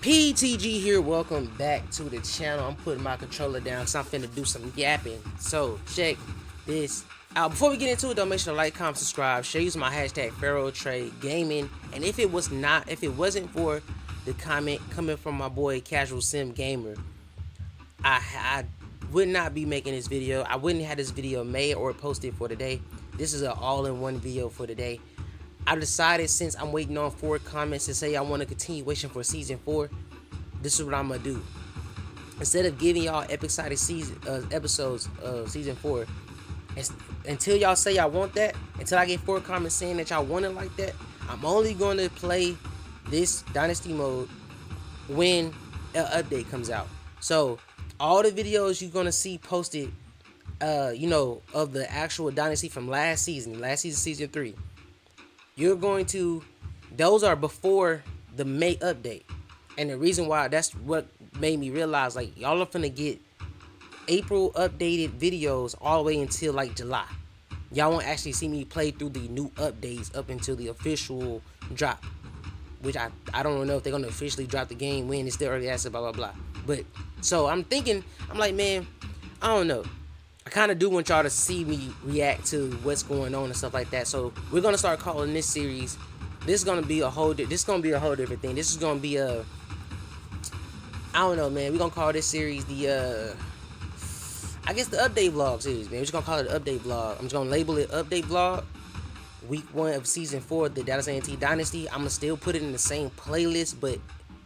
PTG here, welcome back to the channel. I'm putting my controller down because I'm finna do some yapping. So check this out. Before we get into it though, make sure to like, comment, subscribe, share, use my hashtag Pharaoh Trade Gaming. And if it wasn't for the comment coming from my boy Casual Sim Gamer, I would not be making this video. I wouldn't have this video made or posted for today. This is an all-in-one video for today. I decided, since I'm waiting on 4 comments to say I want a continuation for season 4, this is what I'm gonna do. Instead of giving y'all episodic episodes of season 4, until y'all say y'all want that, until I get 4 comments saying that y'all want it like that, I'm only gonna play this Dynasty mode when an update comes out. So all the videos you're gonna see posted, of the actual Dynasty from last season, season 3, you're going to, those are before the May update. And the reason why, that's what made me realize, like, y'all are finna get April updated videos all the way until like July. Y'all won't actually see me play through the new updates up until the official drop, which I don't know if they're gonna officially drop the game when. It's still early access, blah blah blah. But so I'm like, man, I don't know. I kind of do want y'all to see me react to what's going on and stuff like that. So we're gonna start calling this series. This is gonna be a whole different thing. This is gonna be a, I don't know, man. We're gonna call this series the I guess the update vlog series, man. We're just gonna call it the update vlog. I'm just gonna label it update vlog. Week 1 of season 4 of the Dallas A&T Dynasty. I'm gonna still put it in the same playlist, but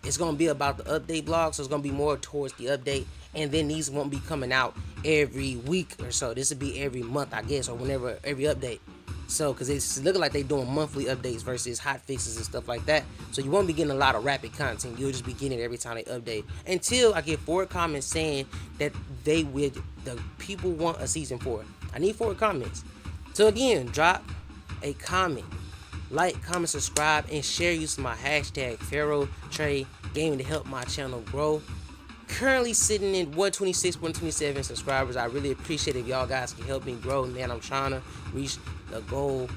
it's gonna be about the update vlog, so it's gonna be more towards the update. And then these won't be coming out every week or so. This will be every month, I guess, or whenever, every update. So, because it's looking like they're doing monthly updates versus hot fixes and stuff like that. So you won't be getting a lot of rapid content. You'll just be getting it every time they update. Until I get 4 comments saying that the people want a season 4. I need 4 comments. So again, drop a comment, like, comment, subscribe, and share using my hashtag Pharaoh Trade Gaming to help my channel grow. Currently sitting in 126, 127 subscribers. I really appreciate if y'all guys can help me grow, man. I'm trying to reach the goal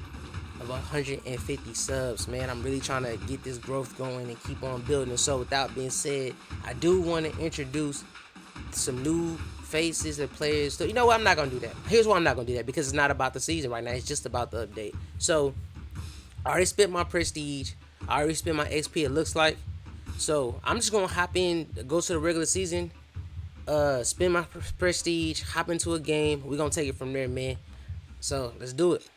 of 150 subs, man. I'm really trying to get this growth going and keep on building. So without being said, I do want to introduce some new faces and players. So you know what? I'm not gonna do that. Here's why I'm not gonna do that, because it's not about the season right now. It's just about the update. So I already spent my prestige. I already spent my XP, it looks like. So I'm just gonna hop in, go to the regular season, spend my prestige, hop into a game. We're gonna take it from there, man. So let's do it.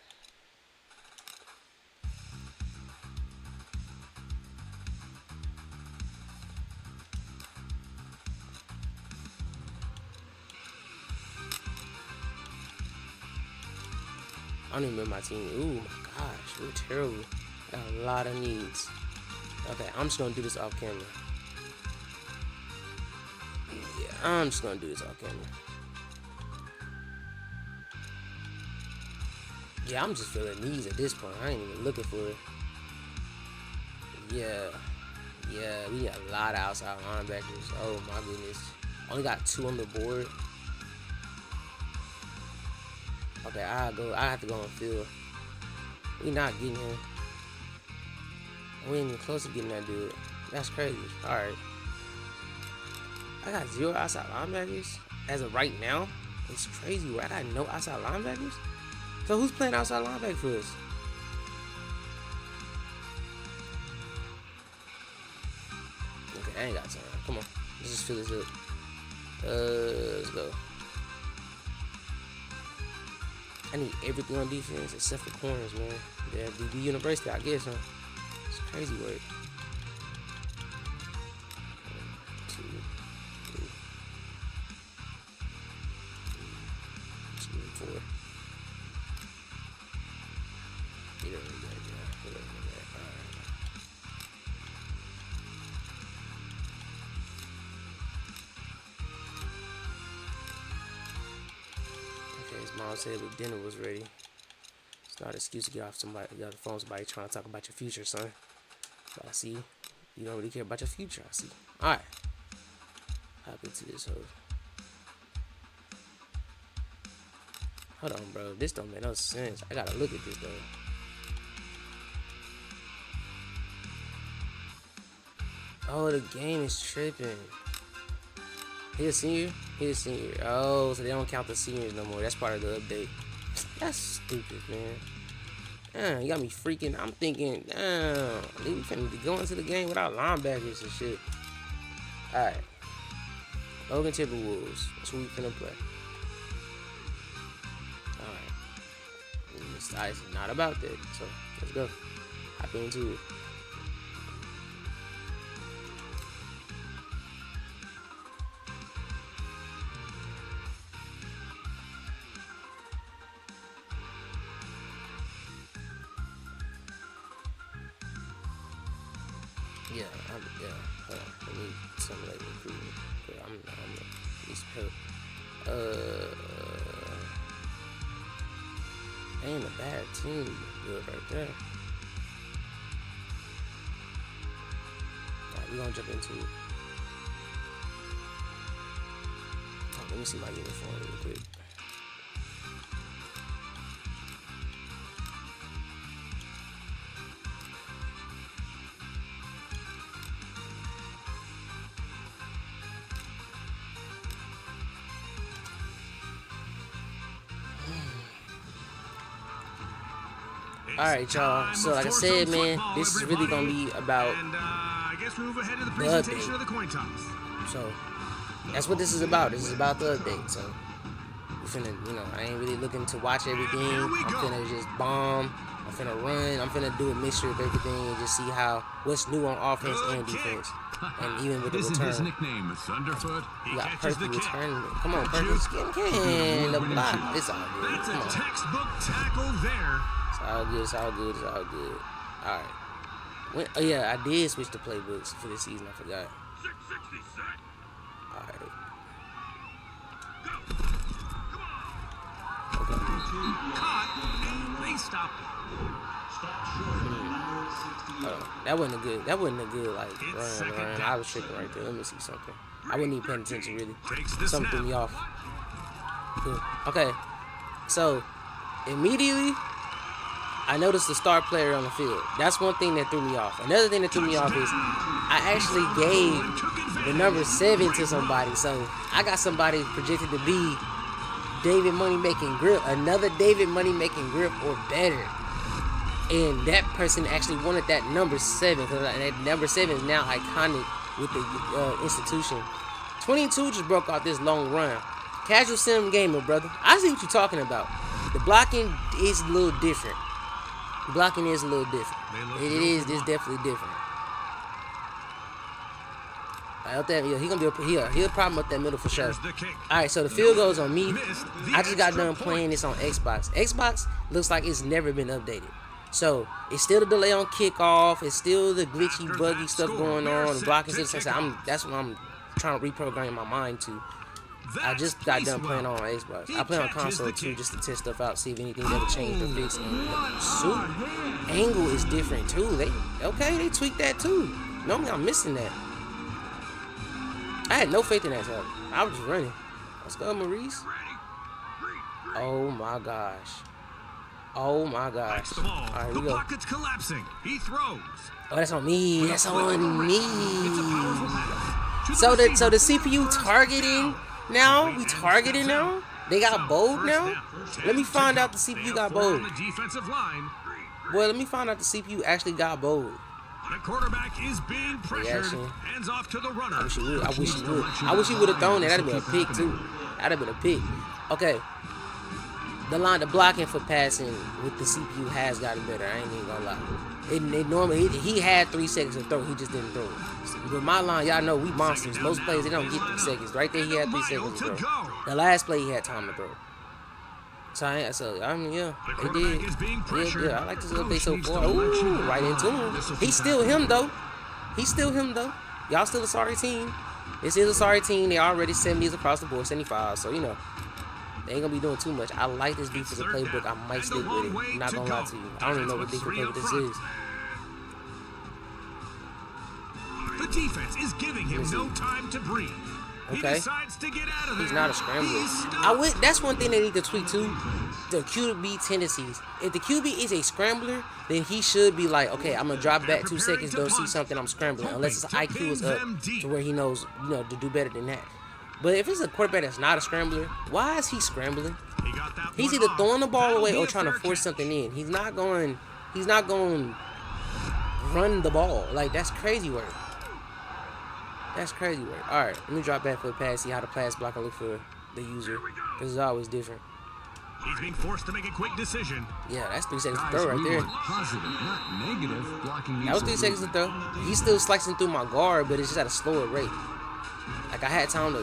I don't even remember my team. Ooh, my gosh, we're terrible. Got a lot of needs. Okay, I'm just gonna do this off camera. Yeah, I'm just gonna do this off camera. Yeah, I'm just feeling needs at this point. I ain't even looking for it. Yeah, we got a lot of outside linebackers. Oh my goodness. Only got 2 on the board. Okay, I have to go on field. We not getting him. We ain't even close to getting that dude. That's crazy. Alright. I got 0 outside linebackers as of right now. It's crazy, right? I got no outside linebackers. So who's playing outside linebacker for us? Okay, I ain't got time. Come on. Let's just fill this up. Let's go. I need everything on defense except for corners, man. Yeah, DB University, I guess, huh? It's crazy work. 1, 2, 3, 4. Yeah. Alright. Okay, his mom said the dinner was ready. It's not an excuse to get off the phone, somebody trying to talk about your future, son. But I see you don't really care about your future, I see. Alright. Hop into this hoe. Hold on, bro. This don't make no sense. I gotta look at this, though. Oh, the game is tripping. He a senior? He a senior. Oh, so they don't count the seniors no more. That's part of the update. That's stupid, man. You got me freaking. I'm thinking, we finna be going into the game without linebackers and shit. Alright. Logan Timberwolves. That's what we finna play. Alright. This ice is not about that. So, let's go. Hop into it. Yeah, hold on. I need some like recruitment. I'm need some help. Ain't a bad team. Good right there. Alright, we're gonna jump into it. Oh, let me see my uniform real quick. Alright, y'all. So, like I said, man, this is really gonna be about the update. So, that's what this is about. This is about the update. So, we finna, I ain't really looking to watch everything. I'm finna just bomb. I'm finna run. I'm finna do a mixture of everything and just see what's new on offense and defense. And even with the return. His nickname is Thunderfoot. You got perfect return. Come on, perfect skin can. The block. It's all good. It's a textbook tackle there. It's all good. Alright. Oh yeah, I did switch the playbooks for this season. I forgot. Alright. That wasn't a good like run. I was tripping right there. Let me see something. I wasn't even paying attention really. Something threw me off. Good. Okay. So immediately I noticed the star player on the field. That's one thing that threw me off. Another thing that threw me off is I actually gave the number 7 to somebody. So I got somebody projected to be David Moneymaking Grip, another David Moneymaking Grip or better. And that person actually wanted that number 7 because that number 7 is now iconic with the institution. 22 just broke off this long run. Casual sim gamer, brother. I see what you're talking about. The blocking is a little different. Blocking is a little different. It's definitely different. He'll problem up that middle for sure. Alright, so the field goes on me. I just got done playing this on Xbox. Xbox looks like it's never been updated. So it's still the delay on kickoff. It's still the glitchy, buggy stuff going on. The blocking system. That's what I'm trying to reprogram my mind to. I just got done playing on Xbox. I play on console too, just to test stuff out, see if anything ever changed or fixed. And the suit angle is different too. They tweaked that too. Normally I'm missing that. I had no faith in that stuff. I was just running. Let's go, Maurice. Oh my gosh. Oh my gosh. Alright, here we go. Oh, that's on me. That's on me. So the CPU targeting now? We targeting now? They got bold now? Let me find out the CPU got bold. Boy, let me find out the CPU actually got bold. The quarterback is being pressured. Hands off to the runner. I wish he would have thrown it. That'd have been a pick too. That'd have been a pick. Okay. The blocking for passing with the CPU has gotten better. I ain't even gonna lie. Normally he had 3 seconds to throw. He just didn't throw it. With my line, y'all know we monsters. Most plays they don't get 3 seconds. Right there he had 3 seconds to throw. The last play he had time to throw. Yeah, they did. Yeah, I like this update so far. Ooh, right into him. He's still him though. Y'all still a sorry team. This is a sorry team. They already 70s across the board, 75. So they ain't gonna be doing too much. I like this defensive playbook. I might stick with it. I'm not gonna lie to you. I don't even know what defensive playbook this is. The defense is giving him no time to breathe. Okay. He's not a scrambler. That's one thing they need to tweak too. the QB tendencies. If the QB is a scrambler, then he should be like, okay, I'm gonna drop back 2 seconds, go see something, I'm scrambling. Unless his IQ is up to where he knows, to do better than that. But if it's a quarterback that's not a scrambler, why is he scrambling? He's either throwing the ball away or trying to force something in. He's not going run the ball. Like, that's crazy work. That's crazy work. All right, let me drop back for a pass, see how the pass block can look for the user, because it's always different. He's being forced to make a quick decision. Yeah, that's 3 seconds to throw right there. Positive, not negative. Blocking that was 3 seconds to throw. He's still slicing through my guard, but it's just at a slower rate. Like, I had time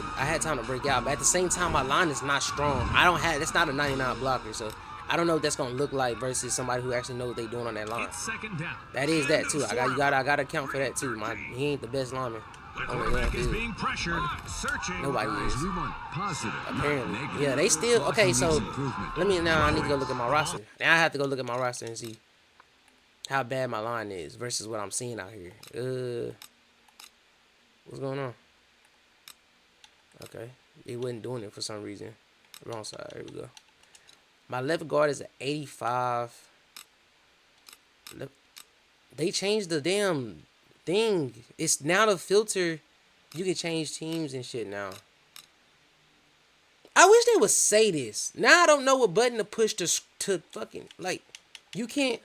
to break out, but at the same time, my line is not strong. That's not a 99 blocker, so I don't know what that's gonna look like versus somebody who actually knows what they're doing on that line. That is that too. I gotta account for that too. He ain't the best lineman. Is being pressured, searching. Nobody is. We want positive, apparently. Yeah, they still okay. So I need to go look at my roster. Now I have to go look at my roster and see how bad my line is versus what I'm seeing out here. What's going on? Okay, it wasn't doing it for some reason. Wrong side. Here we go. My left guard is an 85. They changed the damn thing. It's now the filter. You can change teams and shit now. I wish they would say this. Now I don't know what button to push to fucking, like, you can't.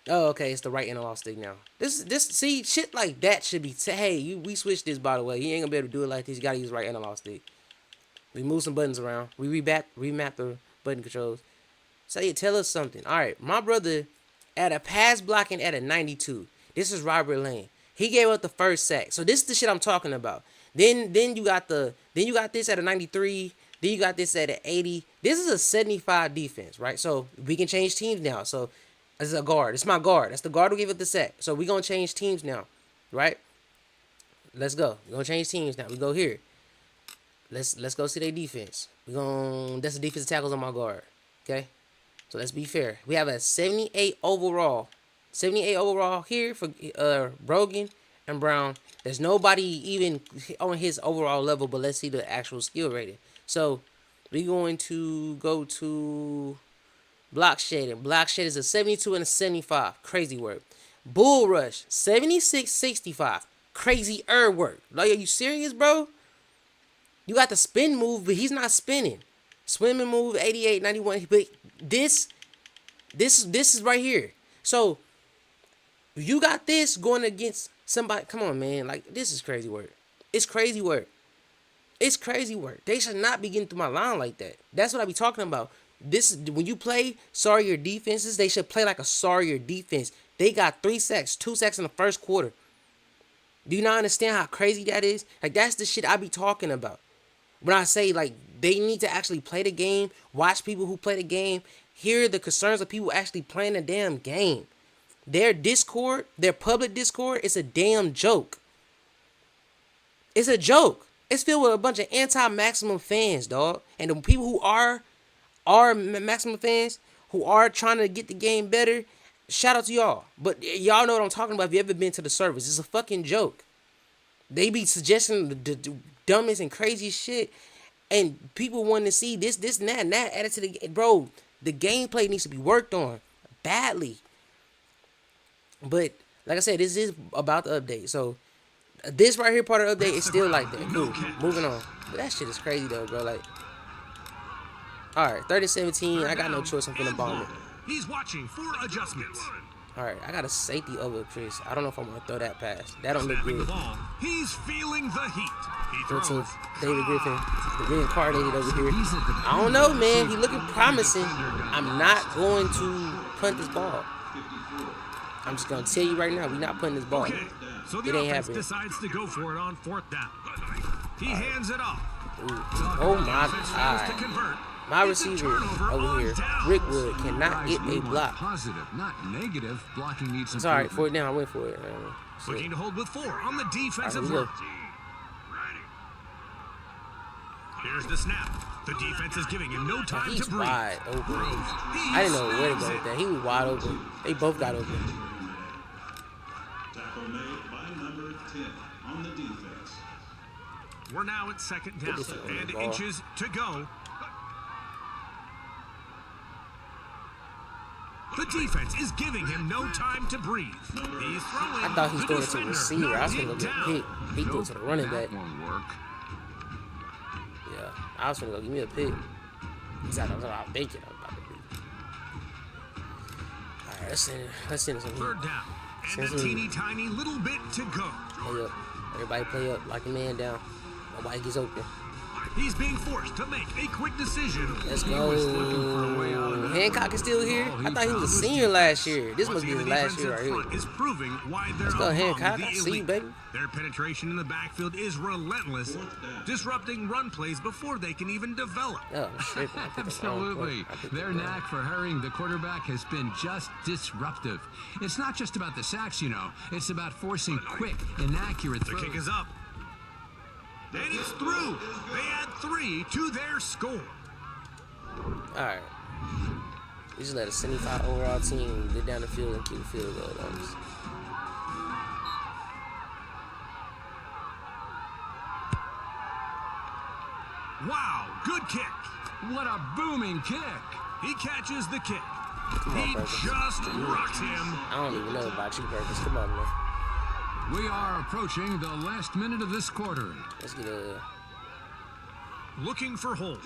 Oh, okay, it's the right analog stick now. See, shit like that should be, hey, we switched this, by the way. You ain't gonna be able to do it like this. You gotta use right analog stick. We move some buttons around. We remap the button controls. So you tell us something. All right, my brother at a pass blocking at a 92. This is Robert Lane. He gave up the first sack. So this is the shit I'm talking about. Then you got this at a 93. Then you got this at an 80. This is a 75 defense, right? So we can change teams now. So this is a guard. It's my guard. That's the guard who gave up the sack. So we're gonna change teams now, right? Let's go. We're gonna change teams now. We go here. Let's go see their defense. That's the defensive tackles on my guard. Okay? So let's be fair. We have a 78 overall. 78 overall here for Brogan and Brown. There's nobody even on his overall level, but let's see the actual skill rating. So we're going to go to block shedding. Block shed is a 72 and a 75. Crazy work. Bull rush, 76-65. Crazy work. Like, are you serious, bro? You got the spin move, but he's not spinning. Swimming move, 88, 91. But this is right here. So you got this going against somebody. Come on, man. Like, this is crazy work. It's crazy work. It's crazy work. They should not be getting through my line like that. That's what I be talking about. When you play sorrier defenses, they should play like a sorrier defense. They got 3 sacks, 2 sacks in the first quarter. Do you not understand how crazy that is? Like, that's the shit I be talking about. When I say, like, they need to actually play the game, watch people who play the game, hear the concerns of people actually playing the damn game. Their Discord, their public Discord, it's a damn joke. It's a joke. It's filled with a bunch of anti-Maximum fans, dog. And the people who are Maximum fans, who are trying to get the game better, shout out to y'all. But y'all know what I'm talking about if you ever been to the service. It's a fucking joke. They be suggesting the dumbest and crazy shit. And people want to see this, and that added to the game. Bro, the gameplay needs to be worked on badly. But, like I said, this is about the update. So, this right here part of the update is still like that. Cool. Moving on. But that shit is crazy, though, bro. Like, alright, 30-17. I got no choice. I'm finna bomb it. He's watching for adjustments. Alright, I got a safety over Chris. I don't know if I'm gonna throw that pass. That don't look good. He's feeling the heat. 13th, David Griffin, the reincarnated over here. I don't know, man. He looking promising. I'm not going to punt this ball. I'm just gonna tell you right now, we're not punting this ball. Okay, so the offense decides to go for it on 4th down. He hands it off. Oh my God. My receiver over here, Rickwood, cannot get a block. Positive, not negative. Blocking needs some. It's alright, 4th down, I went for it. Looking to hold with 4 on the defensive line. Here's the snap. The defense is giving him no time He's to breathe. Wide open. I didn't know where to go with that. He was wide open. They both got open. Tackle made by number 10 on the defense. We're now at second down this one and ball. inches to go. The defense is giving him no time to breathe. He's throwing. I thought he was The throwing it to the defender receiver. I was knocked gonna it go get a down. pick. He threw it to the running back. That won't work. Yeah, I was gonna go give me a pick. Exactly, that's what I was thinking I was about to do. All right, let's send it some Third heat. down Send and a some teeny heat. tiny little bit to go. Play up. Everybody play up like a man down. Nobody gets open. He's being forced to make a quick decision. Let's He go. was looking for a way out of that. Hancock is still here. Oh, I thought he was a found senior last year. This Once must be again, his the last defense year in right here. front is proving why they're Let's go, among Hancock. the I see you, elite. baby. Their penetration in the backfield is relentless, disrupting run plays before they can even develop. Oh, shit. I picked the wrong Absolutely. play. I picked the Their wrong- knack for hurrying the quarterback has been just disruptive. It's not just about the sacks, you know. It's about forcing quick and accurate The throws. kick is up. And it's through. They add 3 to their score. All right. We just let a 75 overall team get down the field and keep the field goal on us. Wow, good kick. What a booming kick. He catches the kick. Come on, He Perkins. just rocks him. I don't even know about you, Perkins. Come on, man. We are approaching the last minute of this quarter. Let's get a. Looking for holes.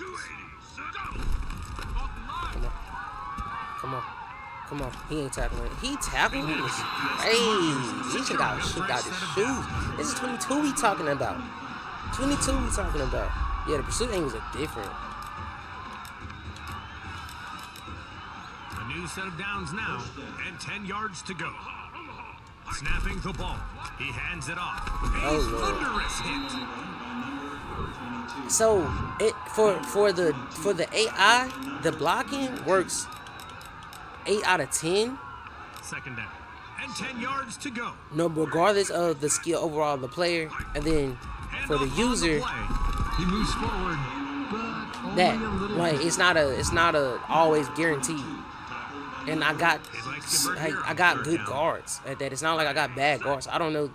Come on. Come on. He ain't tackling. He tackled him. Hey, he should got his shoes. This is 22 we talking about. 22 we talking about. Yeah, the pursuit angles are different. A new set of downs now, and 10 yards to go. Snapping the ball. He hands it off. A Oh, Lord. thunderous hit. So it for the AI, the blocking works 8 out of 10. Second down. And 10 yards to go. No, regardless of the skill overall of the player, and then for the Handoff on user, play. He moves forward, but only that a little like bit. it's not a always guaranteed. And I got good guards at that. It's not like I got bad guards. I don't know.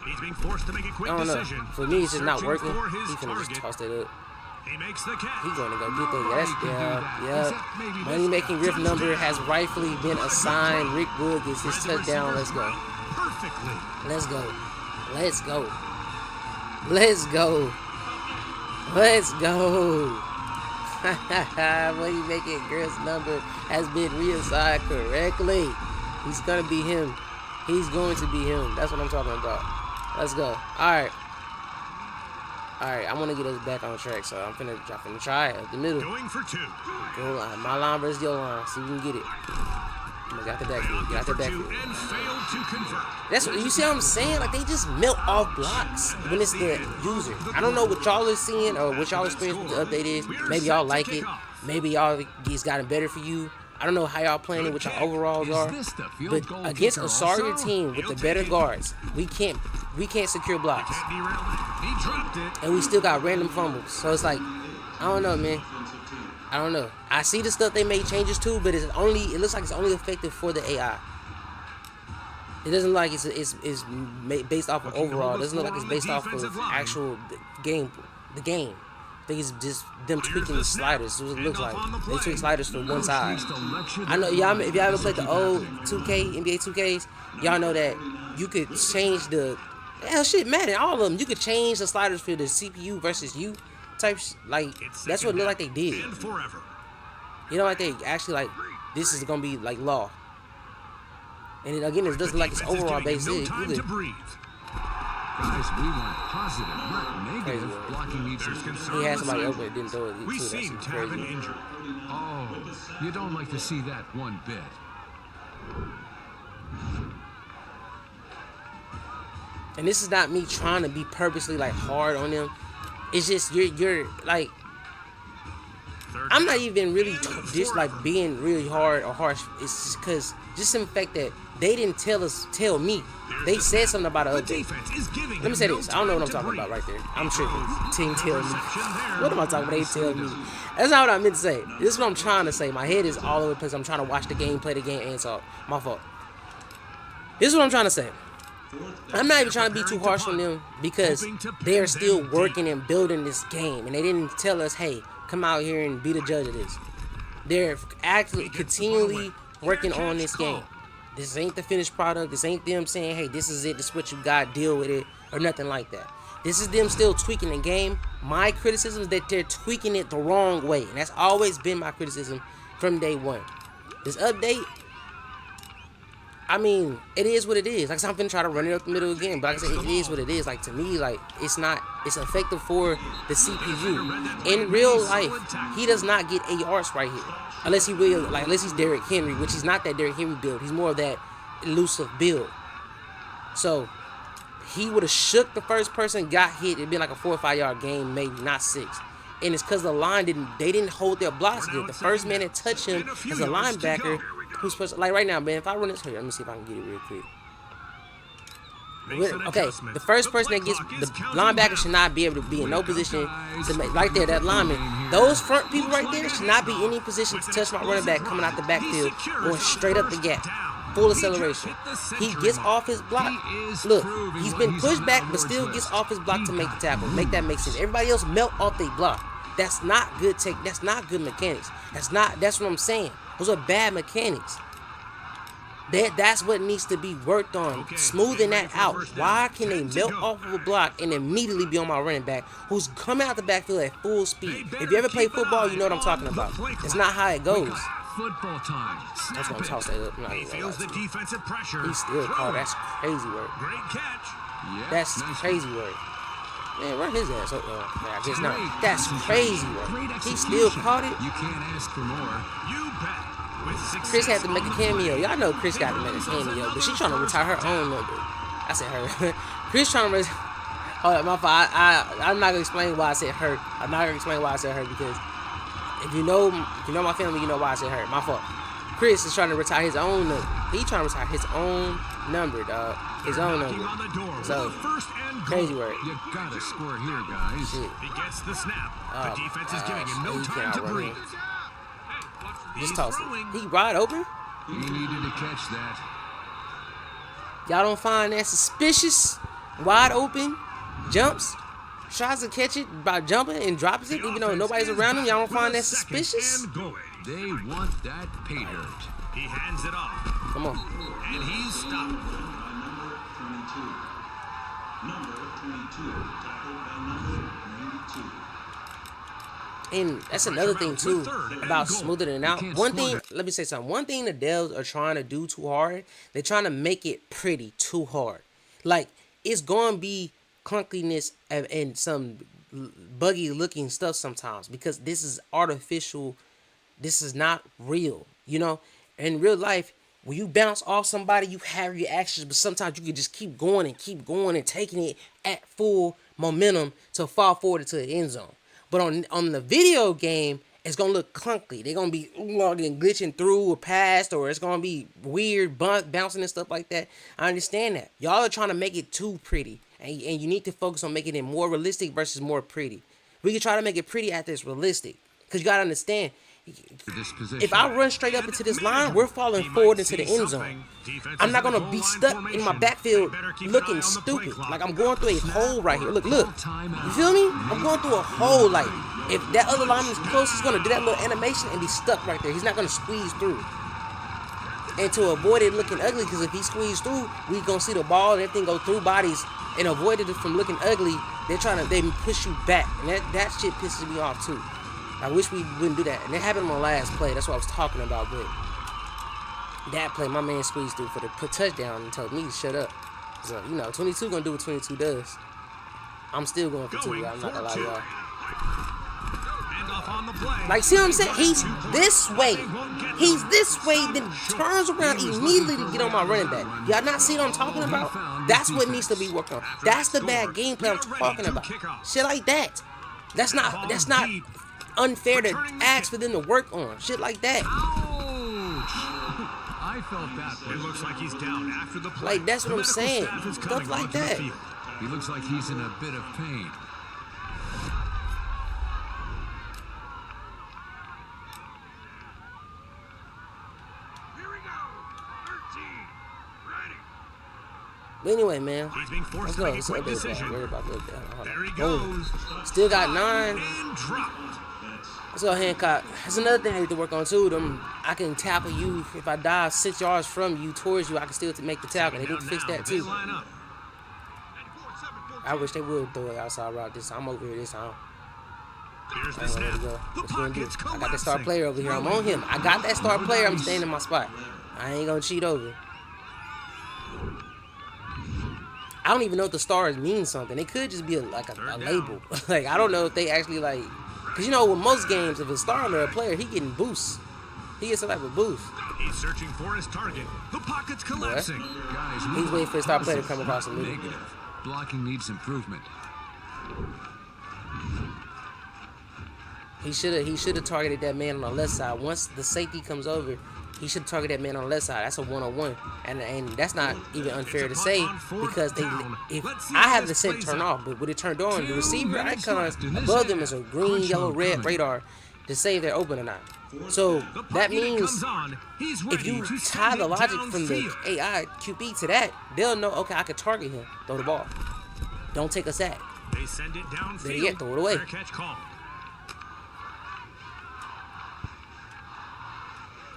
He's being forced to make a quick I don't know. decision. For me, it's just not Searching working. for He his finna just target. toss that up. He makes the catch. He going to go get that. Yes, He can do that. yeah. Except maybe this Money making guy. riff number has rightfully been assigned. Rick Wood gets his touchdown. Let's go. Perfectly. Let's go. Let's go. Let's go. Let's go. Money making Griff's number has been reassigned correctly. He's gonna be him. He's going to be him. That's what I'm talking about. Let's go. Alright. Alright, I want to get us back on track, so I'm finna try it up the middle. Going for 2. Goal line. My line versus your line. See if we can get it. Get out the backfield. Get out the For 2 backfield. and failed to convert. That's what you see what I'm saying? Like they just melt off blocks when it's the user. I don't know what y'all are seeing or what y'all experience with the update is. Maybe y'all like it. Maybe y'all it's gotten better for you. I don't know how y'all playing it, what y'all overalls Is are. this the field But goal against kicker a sorrier also? team with the better guards, we can't secure blocks. Can't derail it. He dropped it. And we still got random fumbles. So it's like, I don't know, man. I don't know. I see the stuff they made changes to, but it looks like it's only effective for the AI. It doesn't look like it's based off of overall. It doesn't look like it's based off of actual game. The game. I think it's just them tweaking the sliders. That's what it looks like. They tweak sliders for one side. I know y'all. If y'all ever played the old 2K NBA 2Ks, y'all know that you could change the hell shit Madden. All of them. You could change the sliders for the CPU versus you type. Like It's that's what it looked like they did. and forever. You know, like they actually like this is gonna be like law. And it, again, it doesn't look like it's Defense is overall giving based. him no time to Either. breathe. Guys, we want positive, not negative. Crazy. Blocking needs There's some... concern. He had on the somebody side. open and didn't throw it. We too. seem That's to have an crazy. injury. Oh, you don't like to see that one bit. And this is not me trying to be purposely like hard on them. It's just you're like Third I'm down. not even really And just like forever. being really hard or harsh. It's just because just the fact that they didn't tell me. They said something about an The update. defense is giving Let me him say no this. I don't know what I'm time talking to about right breathe. there. I'm tripping. Team tell me. Reception there. What am I talking about? They tell me. That's not what I meant to say. This is what I'm trying to say. My head is all over the place. I'm trying to watch the game, play the game, and talk. My fault. This is what I'm trying to say. I'm not even trying to be too harsh on them because they're still working and building this game, and they didn't tell us, hey, come out here and be the judge of this. They're actually continually working on this game. This ain't the finished product. This ain't them saying, hey, this is it, this is what you got, deal with it, or nothing like that. This is them still tweaking the game. My criticism is that they're tweaking it the wrong way, and that's always been my criticism from day one. This update, I mean, it is what it is. Like, so I'm finna try to run it up the middle again, but like I said, it is what it is. Like, to me, like, it's effective for the CPU. In real life, he does not get ARs right here. Unless he's Derrick Henry, which he's not that Derrick Henry build. He's more of that elusive build. So, he would have shook the first person, got hit. It'd been like a 4 or 5 yard game, maybe, not 6. And it's because the line didn't hold their blocks good. The first man that touched him as a linebacker, who's supposed to, like right now, man, if I run this here, let me see if I can get it real quick. Okay, the first person that gets the linebacker should not be able to be in no position to make right there, that lineman. Those front people right there should not be in any position to touch my running back coming out the backfield, going straight up the gap. Full acceleration. He gets off his block. Look, he's been pushed back, but still gets off his block to make the tackle. Make that make sense. Everybody else melt off their block. That's not good that's not good mechanics. That's what I'm saying. Those are bad mechanics. That's what needs to be worked on. Smoothing that out. Why can they melt off of a block and immediately be on my running back who's coming out the backfield at full speed? If you ever play football, you know what I'm talking about. It's not how it goes. Football time. That's what I'm tossing up. He feels the defensive pressure. He's still caught. That's crazy work. Great catch. That's crazy work. Man, run his ass up. I guess not. That's crazy work. He still caught it. You can't ask for more. You bet. Chris had to make a cameo. Y'all know Chris got to make a cameo, but she's trying to retire her own number. I said her. Chris trying to retire. Oh, my fault. I'm not gonna explain why I said her. I'm not gonna explain why I said her because if you know my family, you know why I said her. My fault. Chris is trying to retire his own number. He trying to retire his own number, dog. His own number. So crazy work. You gotta score here, guys. Shit. He gets the snap. The defense is giving him no time to breathe. Just toss it. He wide open? He needed to catch that. Y'all don't find that suspicious? Wide open, jumps, tries to catch it by jumping and drops it even though nobody's around him. Y'all don't find that suspicious? They want that pay dirt. He hands it off. Come on. And he's stopped. Number 22, tackled by number 92. And that's another thing too about smoothing it out. One thing, let me say something. One thing the devs are trying to do too hard, they're trying to make it pretty too hard. Like, it's going to be clunkiness and some buggy looking stuff sometimes because this is artificial. This is not real, you know? In real life, when you bounce off somebody, you have reactions, but sometimes you can just keep going and taking it at full momentum to fall forward into the end zone. But on the video game, it's going to look clunky. They're going to be glitching through or past, or it's going to be weird bouncing and stuff like that. I understand that. Y'all are trying to make it too pretty. And you need to focus on making it more realistic versus more pretty. We can try to make it pretty after it's realistic. Because you got to understand, if I run straight up into this line, we're falling forward into the end zone. I'm not going to be stuck in my backfield looking stupid. Like I'm going through a hole right here. Look. You feel me? I'm going through a hole. Like, if that other lineman is close, he's going to do that little animation and be stuck right there. He's not going to squeeze through. And to avoid it looking ugly, because if he squeezes through, we going to see the ball and everything go through bodies and avoid it from looking ugly. They push you back. And that shit pisses me off too. I wish we wouldn't do that. And it happened on the last play. That's what I was talking about. But that play, my man squeezed through for the touchdown and told me to shut up. So, 22 going to do what 22 does. I'm still going for 2. I'm not going to lie to y'all. Like, see what I'm saying? He's this way. Then turns around immediately to get on my running back. Y'all not see what I'm talking about? That's what needs to be worked on. That's the bad gameplay I'm talking about. Shit like that. That's not unfair to ask for them to work on. Shit like that. I felt that. It looks like he's down after the play. Like, that's what I'm saying. Stuff like that. He looks like he's in a bit of pain. Here we go. 13. Ready. But anyway, man, He's being let's forced to go. make a Let's quick update that. decision. Worry about the update. Hold There he on. Boom. goes. Still got 9. And dropped. Let's go, Hancock. That's another thing I need to work on too. I can tackle you if I dive 6 yards from you towards you. I can still make the tackle. They need to fix that They too. line up. I wish they would throw it outside route this time. I'm over here this time. Here's the Alright, snap. here we go. The What's gonna do? pocket's I got the star collapsing. player over here. I'm on him. I got that star player. I'm staying in my spot. I ain't gonna cheat over. I don't even know if the stars mean something. It could just be a label. Like, I don't know if they actually like, cause you know with most games, if a star or a player, he getting boosts. He gets some type of boost. He's searching for his target. The pocket's collapsing. Guys, He's waiting for his star player to come across the middle. Negative. Blocking needs improvement. He should have targeted that man on the left side. Once the safety comes over, he should target that man on the left side. That's a 1-on-1, and that's not even unfair to say because if I have the set turned off, but with it turned on, the receiver icons above them is a green, yellow, red radar to say if they're open or not. So that means if you tie the logic from the AI QB to that, they'll know, okay, I can target him, throw the ball, don't take a sack. They send it downfield. There you go, throw it away. Fair catch call.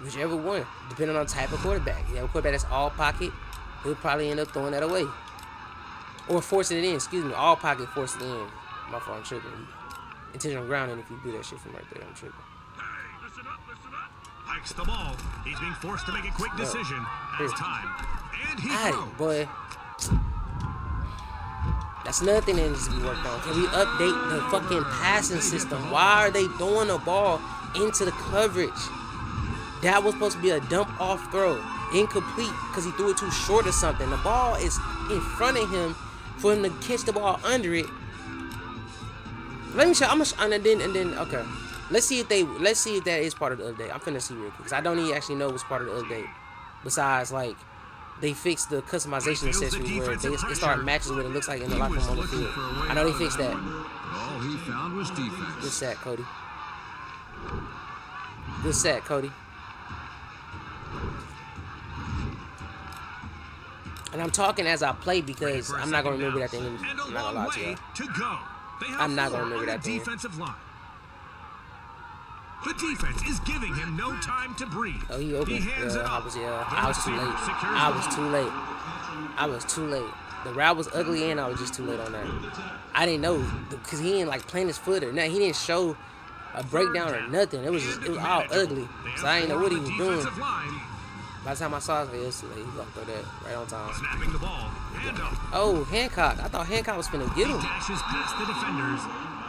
Whichever one, depending on the type of quarterback. You have a quarterback that's all pocket, he'll probably end up throwing that away. Or forcing it in, excuse me, all pocket, force it in. My fault, I'm tripping. Intentional grounding, if you do that shit from right there, I'm tripping. Hey, listen up. Hikes the ball. He's being forced to make a quick decision. That's time. And he Got throws. it, boy. That's another thing that needs to be worked on. Can we update the fucking passing system? Why are they throwing the ball into the coverage? That was supposed to be a dump off throw. Incomplete because he threw it too short or something. The ball is in front of him for him to catch the ball under it. Let me show. Okay. Let's see if that is part of the update. I'm finna see real quick because I don't even actually know what's part of the update. Besides, like, they fixed the customization accessories where it started matches what it looks like in the locker room on the field. I know they fixed that. All he found was Good defense. sack, Cody. Good sack, Cody. And I'm talking as I play because I'm not gonna remember that thing. And a I'm not long gonna lie to way you. to go. They have I'm not gonna 4 remember on that the thing. defensive line. The defense is giving him no time to breathe. Oh, he open. hands it I off. was The too late. receiver secures I the was ball. too late. I was too late. The route was ugly and I was just too late on that. I didn't know because he didn't like plant his foot or nothing. He didn't show a breakdown or nothing. It was all ugly. So I didn't know what he was doing. By the time I saw it, it was too late. He gonna throw that right on time. Snapping the ball. Hand off. Oh, Hancock. I thought Hancock was finna get He him. dashes past the defenders,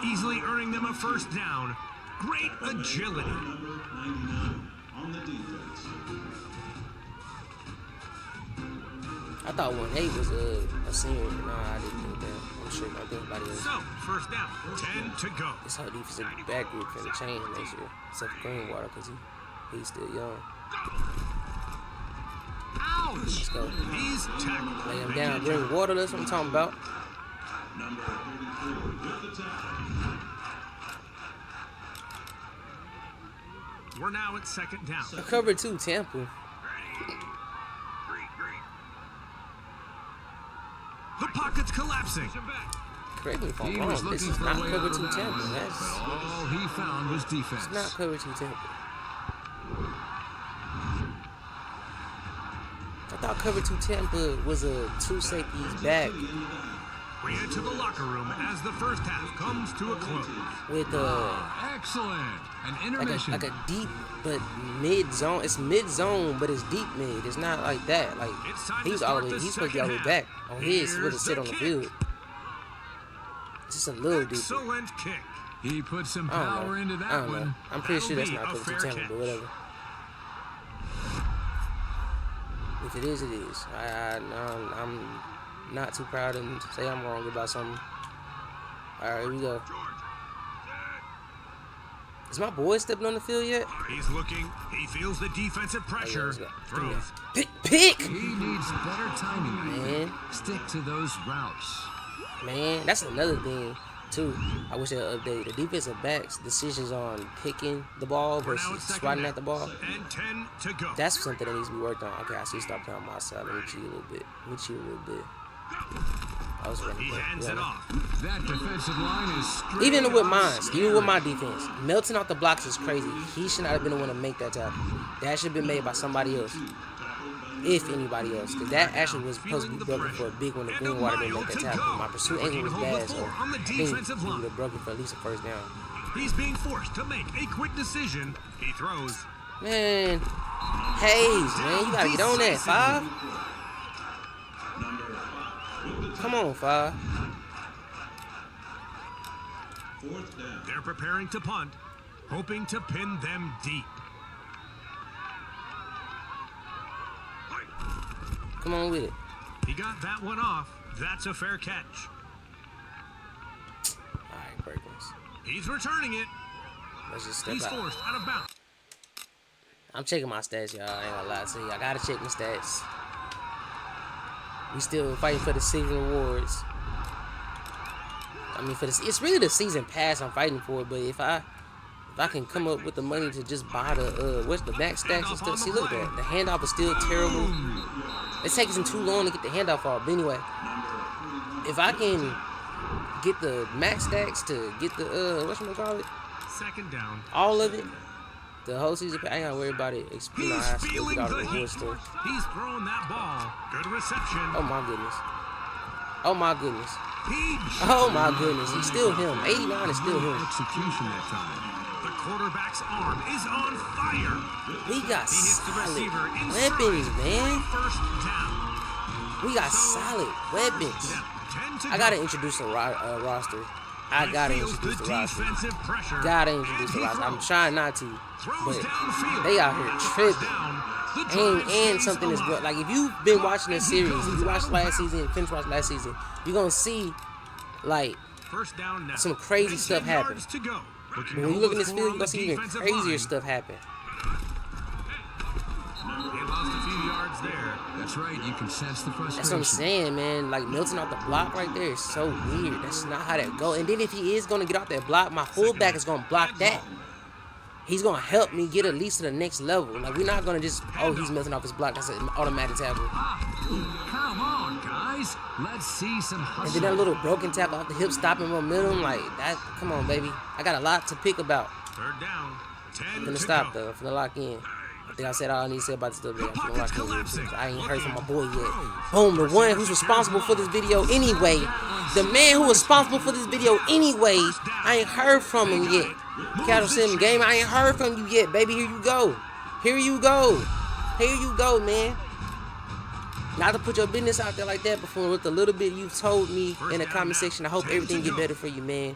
easily earning them a first down. Great agility. Number 99 on the defense. I thought 1-8 was a senior. Nah, I didn't think that. I'm sure I think about it. So, first down. 10 to go. This whole defensive back group finna change next year. Except for Greenwater because he's still young. Ouch! Let's go. He's tackled. Lay him down. Greenwater, that's what I'm talking about. Number 34 with the tackle. We're now at second down. I covered 2, Tampa. The pocket's collapsing. Correct me if I'm He wrong. was This looking is for a not way cover out 2 of Tampa. bounds, That's but all he found was defense. not cover 2 Tampa. I thought cover 2 Tampa was a 2 safeties back We enter the locker room as the first half comes to a close. with Excellent. An like intermission. a deep but mid zone. It's mid zone, but it's deep mid. It's not like that. Like he was all the way. He's supposed to be all the way back on his supposed to sit on the field. It's just a little deeper. Excellent kick. He put some I don't power know. into I that don't know. one. I'm pretty sure that's That'll not be a cover 2 fair Tampa, catch. but whatever. If it is, it is. I'm not too proud to say I'm wrong about something. All right, here we go. Is my boy stepping on the field yet? He's looking. He feels the defensive pressure. let's go. Throws. Pick! He needs better timing. I think. Man, Stick to those routes. man, that's another thing too. I wish they'd update the defensive backs' decisions on picking the ball We're now at versus second swatting down. at the ball. And 10 to go. That's something that needs to be worked on. Okay, I see. Stop playing on my side. Let me cheat a little bit. I was running He back. hands it off. That defensive line is straight Even with out mine, even with my scary. defense, melting off the blocks is crazy. He should not have been the one to make that tackle. That should have been made by somebody else, if anybody else. Because that actually was supposed to be broken for a big one. If Greenwater didn't make that tackle, my pursuit angle was bad, so I think he would have broken for at least a first down. He's being forced to make a quick decision. He throws. Man, Hayes, man, you gotta get on that, 5. Come on, 5. Fourth down. They're preparing to punt, hoping to pin them deep. Come on with it. He got that one off. That's a fair catch. All right, Perkins. He's returning it. Let's just step He's out. forced out of bounds. I'm checking my stats, y'all. I ain't gonna lie to you. I gotta check my stats. We still fighting for the season awards. I mean, for this, it's really the season pass I'm fighting for. But if I can come up with the money to just buy the what's the max stacks and stuff. See, look at that. The handoff is still terrible. It's taking too long to get the handoff off. But anyway, if I can get the max stacks to get the whatchamacallit, Second down. all of it, the whole season, I ain't gotta worry about it. You know, I He's still feeling get all the the reward heat. stuff. He's throwing that ball. Good reception. Oh my goodness. Oh my goodness. He Oh my goodness. He's still him. 89 is still him. Execution that time. The quarterback's arm is on fire. We got He hits the solid receiver in weapons, stride man. for first down. We got solid weapons. Now, 10 to I gotta go. introduce the roster. I He gotta feels introduce the roster. defensive pressure. Gotta introduce the And he roster. I'm throws. trying not to, Throws but downfield. they out here First tripping. down. The And drive stays something is alive. like if you've been watching this And he series, if goes you watched out of last bounds. season and finished watching last season, you're gonna see like First down now. some crazy 10 stuff happen. yards to go. Looking when you to look in hold this the field, score you're on gonna see the even defensive crazier line. stuff happen. They lost a few yards there. That's right. You can sense the frustration. That's what I'm saying, man. Like melting off the block right there is so weird. That's not how that go. And then if he is gonna get off that block, my fullback is gonna block that. He's gonna help me get at least to the next level. Like we're not gonna just he's melting off his block. That's an automatic tackle. Come on, guys. Let's see some And hustle. then that little broken tackle off the hip, stopping momentum, like that. Come on, baby. I got a lot to pick about. Third down. 10 I'm gonna to stop go. though. I'm gonna lock in. I think I said all I need to say about this stuff. I'm gonna lock in. collapsing. I ain't heard from my boy yet. Boom, the one who's responsible for this video anyway. The man who was responsible for this video anyway. I ain't heard from him yet. Cattle Sim Game, I ain't heard from you yet, baby. Here you go. Here you go. Here you go, man. Not to put your business out there like that before, with the little bit you've told me in the comment section, I hope everything get better for you, man.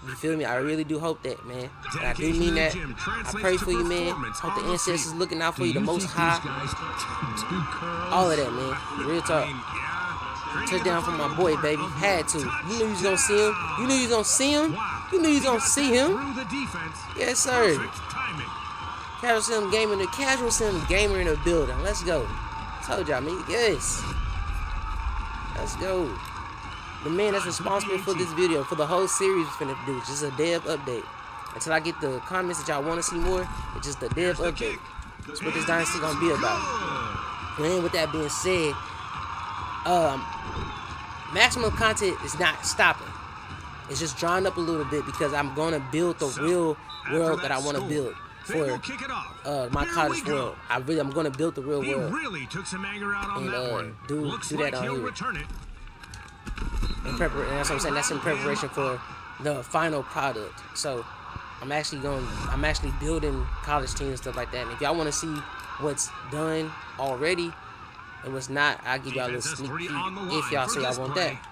You feel me? I really do hope that, man. And I do mean that. I pray for you, man. Hope the ancestors looking out for you, the Most High. All of that, man. Real talk. Touchdown from my boy, baby. Had to. You knew you was gonna see him. You knew you was gonna see him. You knew you was gonna see him. Through the defense. Yes, sir. Perfect timing. Casual Sim Gamer, the Casual Sim Gamer in the building. Let's go. Told y'all, man. Yes. Let's go. The man that's responsible for this video, for the whole series, is finna do just a dev update. Until I get the comments that y'all want to see more, it's just a dev update. That's what this dynasty gonna be about. And with that being said, maximum content is not stopping. It's just drawing up a little bit because I'm gonna build the real world that I want to build for my college world. I'm gonna build the real He world really took some anger out on And, that one. do Looks that like on he'll here. return it. in preparation. That's what I'm saying. That's in preparation for the final product. So I'm actually building college teams and stuff like that. And if y'all want to see what's done already and what's not, I'll give y'all a little sneak peek if y'all say I want that.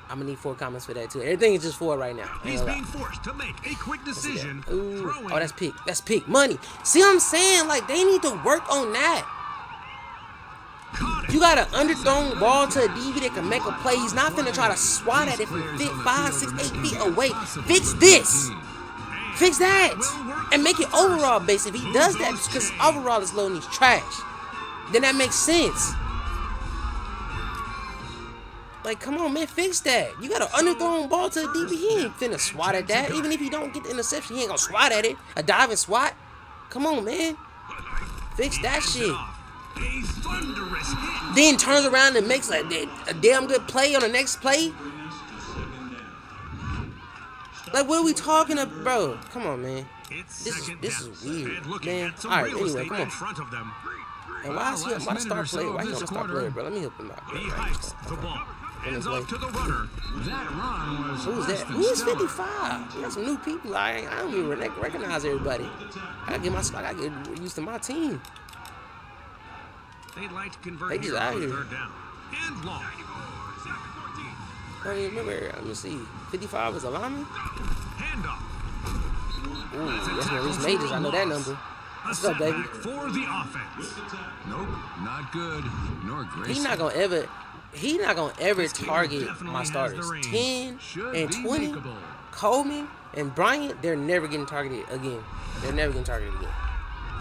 I'm gonna need 4 comments for that too. Everything is just 4 right now. He's being forced to make a quick decision. Ooh. Throwing. Oh, that's pick. That's pick. Money. See what I'm saying? Like, they need to work on that. Caught it. You got an underthrown ball to a DB that can make a play. He's not finna try to swat at it from 5, 6, 8 feet away. Fix this. Fix that. And make it overall based. If he does that because overall is low and he's trash, then that makes sense. Like, come on, man, fix that. You got an underthrown ball to a DB. He ain't finna swat at that. Even if he don't get the interception, he ain't gonna swat at it. A diving swat. Come on, man. Fix that shit. A thunderous hit. then turns around and makes a damn good play on the next play. Like, what are we talking about, bro? Come on, man. It's This second is downs, weird, and looking man. at some All right, real anyway, estate come on. in front of them. And why is he Last my star minute or so player? of Why he this on the star quarter. player, bro? Let me help him out. He Bro. hikes the ball. Hands off to the runner. That run was Who's less that? than Who is stellar. 55? We got some new people. I don't even recognize everybody. I gotta get used to my team. They'd like to convert They just here out on here. third down. And long. I don't even remember. Let me see. 55 was a lineman? Handoff. Ooh, that's Maurice Majors. I know that number. A Let's go, baby. setback for the offense. Nope, not good, nor great. He's not gonna ever This game target definitely my has starters. the range. 10 Should and be 20, makeable. Coleman and Bryant, they're never getting targeted again. They're never getting targeted again.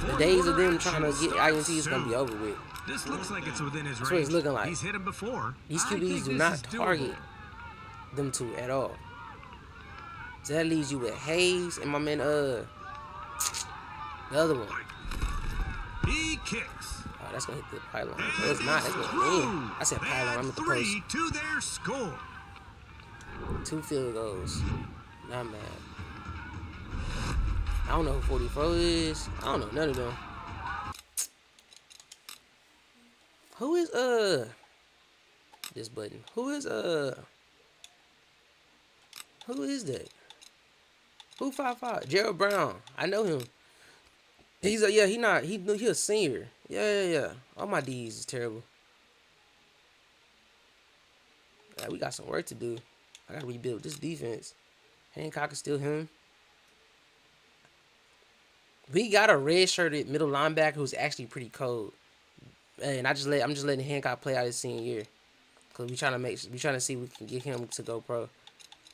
The days of them trying to get INT is gonna be over with. This looks like it's within his range. That's what it's looking like. He's hit him before. These I think QBs do this not is doable. target them two at all. So that leaves you with Hayes and my man, the other one. He kicks. Oh, that's gonna hit the pylon. No, it's not. That's gonna in. I said pylon. I'm at the post. 3 to their score. 2 field goals. Not mad. I don't know who 44 is. I don't know none of them. Who is this button? Who is that? Who 5'5"? Gerald Brown. I know him. He's a he a senior. Yeah. All my D's is terrible. Yeah, we got some work to do. I gotta rebuild this defense. Hancock is still him. We got a red-shirted middle linebacker who's actually pretty cold. And I'm just letting Hancock play out his senior year. Cause we trying to see if we can get him to go pro.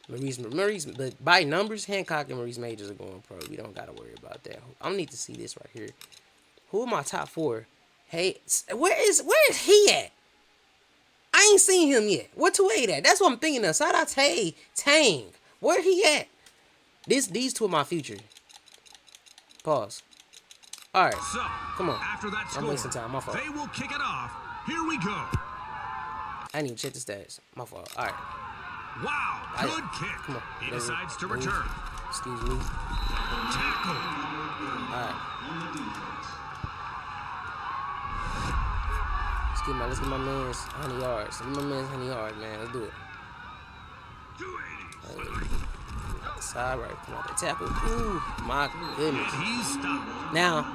Maurice, but by numbers, Hancock and Maurice Majors are going pro. We don't gotta worry about that. I don't need to see this right here. Who are my top 4? Hey, where is he at? I ain't seen him yet. Where 2-8 at? That's what I'm thinking of. Shout out to Tang. Where he at? These two are my future. Pause. All right. So, Come on. After that I'm score, wasting time. My fault. they will kick it off. Here we go. I didn't even check the stats. My fault. All right. Wow, good kick. Come on. He There we decides to go. return. Excuse me. Tackle. All right. Let's get my man's 100 yards. Give my man's 100 yards, man. Let's do it. Side right. Come on, that tackle. Ooh, my goodness. He's stopped. Now,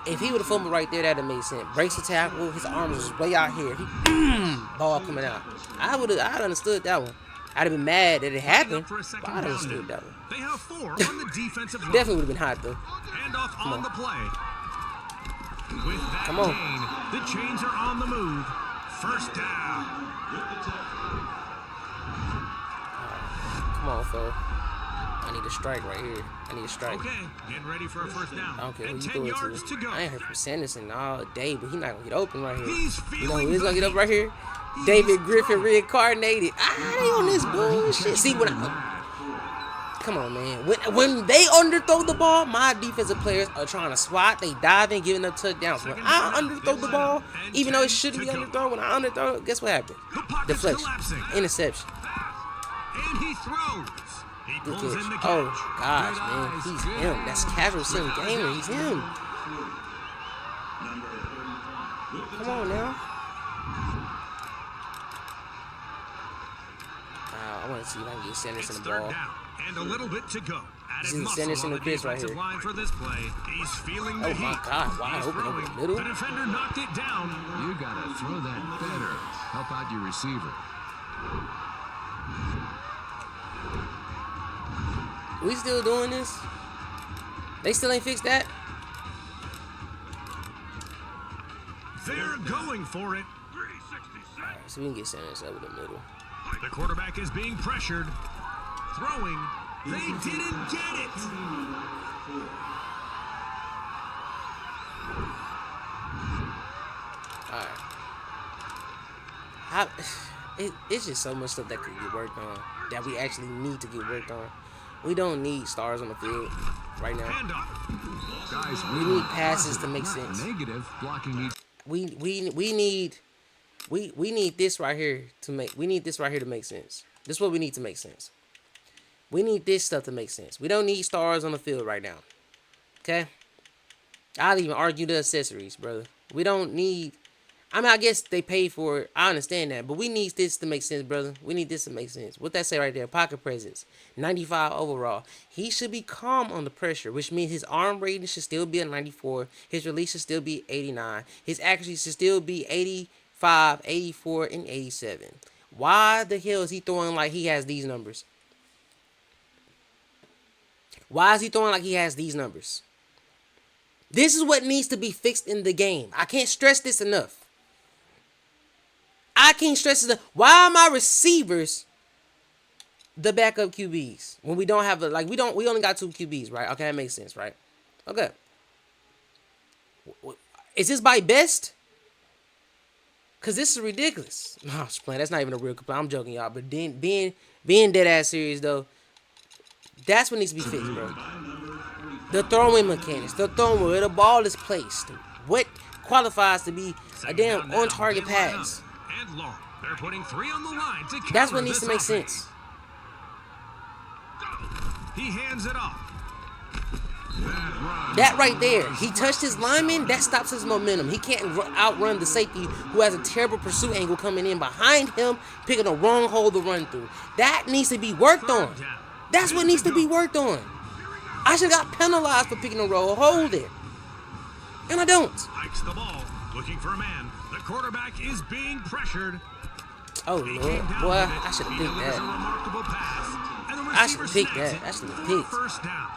if he would have fumbled right there, that'd have made sense. Breaks the tackle. His arms was way out here. Ball coming out. I'd understood that one. I'd have been mad that it happened, For a but second I'd down understood now. that one. They have 4 on the defensive line. Definitely would have been hot though. Handoff on on. the play. With that Come on. gain, the chains are on the move. First down. Come on, fella. I need a strike right here. I need a strike. Okay, getting ready for a first down. I don't care who And you 10 throw it yards to. to go. I ain't heard from Sanderson all day, but he's not gonna get open right here. He's You know feeling who is gonna the get up heat. right here? David Griffin reincarnated. I ain't on this bullshit. See when come on, man. When they underthrow the ball, my defensive players are trying to swat. They diving, giving up touchdowns. When I underthrow the ball, even though it shouldn't be underthrown, when I underthrow, guess what happens? The pocket's Deflection, collapsing. interception. And he throws. He Good pulls catch. in the catch. Oh gosh, Good man, eyes, he's good him. That's casual sim gamer. He's him. Come on now. I want to see if I can get Sanderson It's the third ball. down and a little bit to go. Added This is muscle Sanderson on the and Chris right defensive here. line for this play. He's feeling the Oh my heat. God, wide He's open over the throwing. middle. The defender knocked it down. You gotta throw that better. Help out your receiver. We still doing this? They still ain't fixed that? They're going for it. So we can get Sanderson over the middle. The quarterback is being pressured. Throwing. They didn't get it. Alright. It's just so much stuff that could get worked on. That we actually need to get worked on. We don't need stars on the field right now. Handoff. Guys, We need passes to make not sense. negative blocking each. We need We need this right here to make. We need this right here to make sense. This is what we need to make sense. We need this stuff to make sense. We don't need stars on the field right now. Okay? I'll even argue the accessories, brother. We don't need... I mean, I guess they pay for it. I understand that. But we need this to make sense, brother. We need this to make sense. What that say right there? Pocket presence. 95 overall. He should be calm on the pressure, which means his arm rating should still be a 94. His release should still be 89. His accuracy should still be 85, 84, and 87. Why the hell is he throwing like he has these numbers? Why is he throwing like he has these numbers? This is what needs to be fixed in the game. I can't stress this enough. I can't stress this enough. Why are my receivers the backup QBs when we don't have we only got 2 QBs, right? Okay, that makes sense, right? Okay. Is this by best? Cause this is ridiculous. No, I'm just playing. That's not even a real complaint. I'm joking, y'all. But then being dead ass serious though, that's what needs to be fixed, bro. The throwing mechanics, the throwing where the ball is placed. What qualifies to be a damn on target pass? And long. They're putting 3 on the line to counter. That's what needs to make offense. sense. He hands it off. That right there, he touched his lineman, that stops his momentum. He can't outrun the safety who has a terrible pursuit angle coming in behind him, picking the wrong hole to run through. That needs to be worked on. That's what needs to be worked on. I should have got penalized for picking the wrong hole there. And I don't. Hikes the ball, looking for a man. The quarterback is being pressured. Oh, Lord. Boy, I should have picked that. I should have picked that. I should have picked. First down.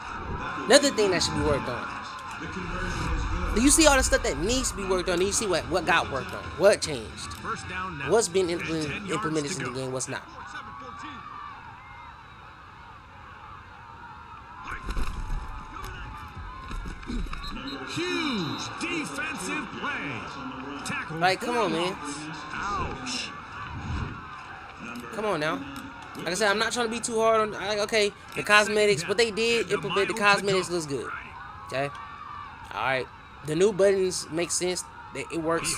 Another thing that should be worked on. Do you see all the stuff that needs to be worked on? Do you see what got worked on? What changed? First down now. What's been And 10 yards implemented to in the go. game? What's not? Huge defensive play. Tackle. Like, come on, man. Ouch. Come on now. Like I said, I'm not trying to be too hard on. Okay, the cosmetics, what they did implement the cosmetics looks good. Okay, all right. The new buttons make sense. It works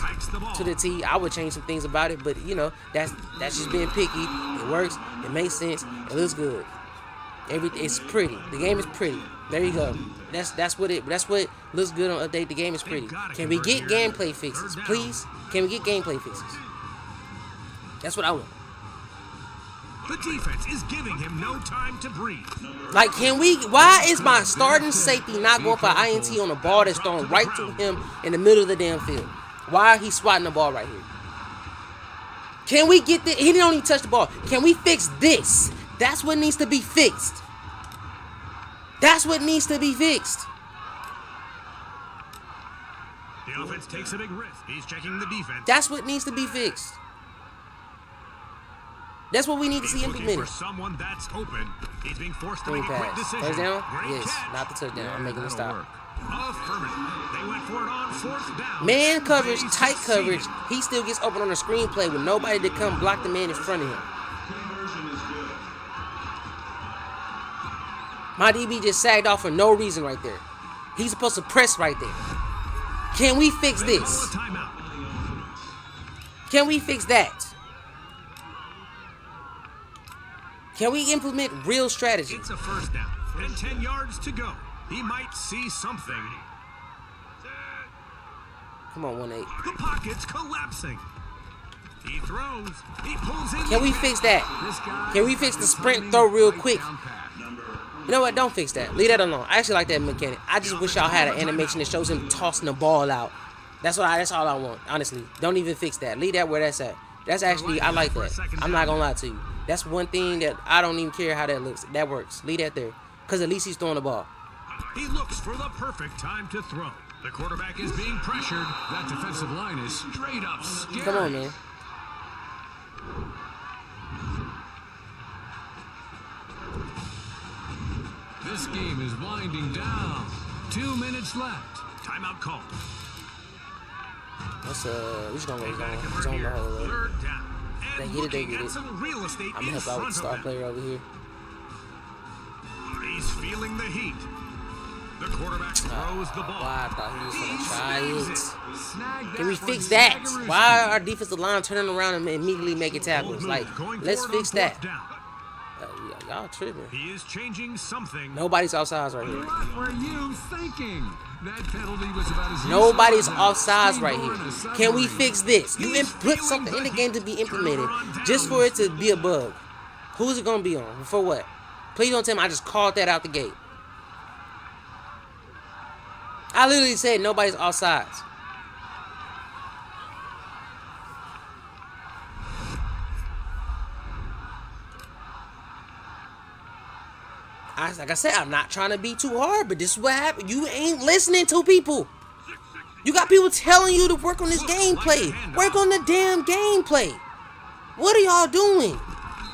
to the T. I would change some things about it, but you know that's just being picky. It works. It makes sense. It looks good. It's pretty. The game is pretty. There you go. That's what looks good on update. The game is pretty. Can we get gameplay fixes, please? Can we get gameplay fixes? That's what I want. The defense is giving him no time to breathe. Like, can we? Why is my starting safety not going for an INT on the ball that's thrown right to him in the middle of the damn field? Why are he swatting the ball right here? Can we get this? He didn't even touch the ball. Can we fix this? That's what needs to be fixed. That's what needs to be fixed. The offense takes a big risk. He's checking the defense. That's what needs to be fixed. That's what we need to see He's looking implemented. for someone that's open. He's being forced to Screen make a quick pass. decision. First down? Great Yes. catch. Not the touchdown. I'm making a stop. Affirmative. They went for it on 4th down. Man coverage, They tight coverage. succeeded. He still gets open on the screenplay with nobody to come block the man in front of him. Conversion is good. My DB just sagged off for no reason right there. He's supposed to press right there. Can we fix They call this? a timeout. Can we fix that? Can we implement real strategy? It's a first down and 10 yards to go. He might see something. Come on, 1-8. The pocket's collapsing. He throws. He pulls in. Can we fix that? This guy Can we fix the is sprint coming throw real right quick? down pat. You know what? Don't fix that. Leave that alone. I actually like that mechanic. I just wish y'all had an animation that shows him tossing the ball out. That's all I want, honestly. Don't even fix that. Leave that where that's at. That's actually, I like that. I'm not gonna lie to you. That's one thing that I don't even care how that looks. That works. Leave that there. Because at least he's throwing the ball. He looks for the perfect time to throw. The quarterback is being pressured. That defensive line is straight up scary. Come on, man. This game is winding down. 2 minutes left. Timeout call. Let's we just gonna go Back in zone the here. whole way. 3rd down. They And get it, they looking get at it. some real estate I'm gonna in help out with front the star of him. player over here. He's feeling the heat. The quarterback throws the ball. Why I thought he was going to try it. Snag Can we that fix one, that? Sagaruski. Why are our defensive line turning around and immediately making tackles? Like, Going let's forward on fix that. 4th down. Y'all tripping. He is changing something. Nobody's offsides right here. What were you thinking? That penalty was about as Nobody's useful as a offsides right speedball in a here. Can we submarine. fix this? You put something in the game to be implemented just for it to be a bug. Who's it going to be on? For what? Please don't tell me I just called that out the gate. I literally said nobody's offsides. Like I said, I'm not trying to be too hard, but this is what happened. You ain't listening to people. You got people telling you to work on this gameplay. Work on the damn gameplay. What are y'all doing?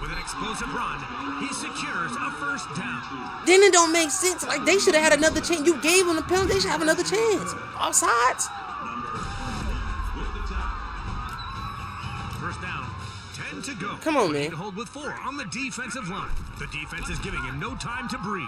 With an explosive run, he secures a 1st down. Then it don't make sense. Like, they should have had another chance. You gave them the penalty. They should have another chance. Offsides. 1st down, 10 to go. Come on, They man. hold with 4 on the defensive line. The defense is giving him no time to breathe.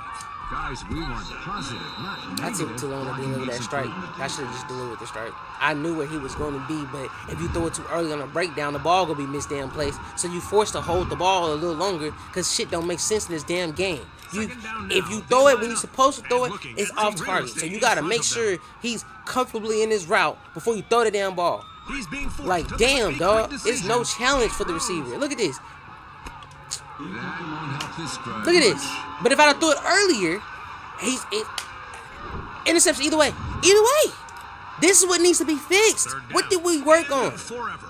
Guys, we want positive, not I negative. took too long to deliver that strike. I should have just delivered the strike. I knew where he was going to be, but if you throw it too early on a breakdown, the ball gonna be missed damn place. So you forced to hold the ball a little longer because shit don't make sense in this damn game. If you throw it when you're supposed to throw it, it's off target. So you gotta make sure he's comfortably in his route before you throw the damn ball. He's being forced Like, to damn, make a dog. quick It's no decision. challenge for the receiver. Look at this. That won't help this drive Look at this. much. But if I threw it earlier, interception either way. Either way. This is what needs to be fixed. 3rd down. What did we work on? Forever.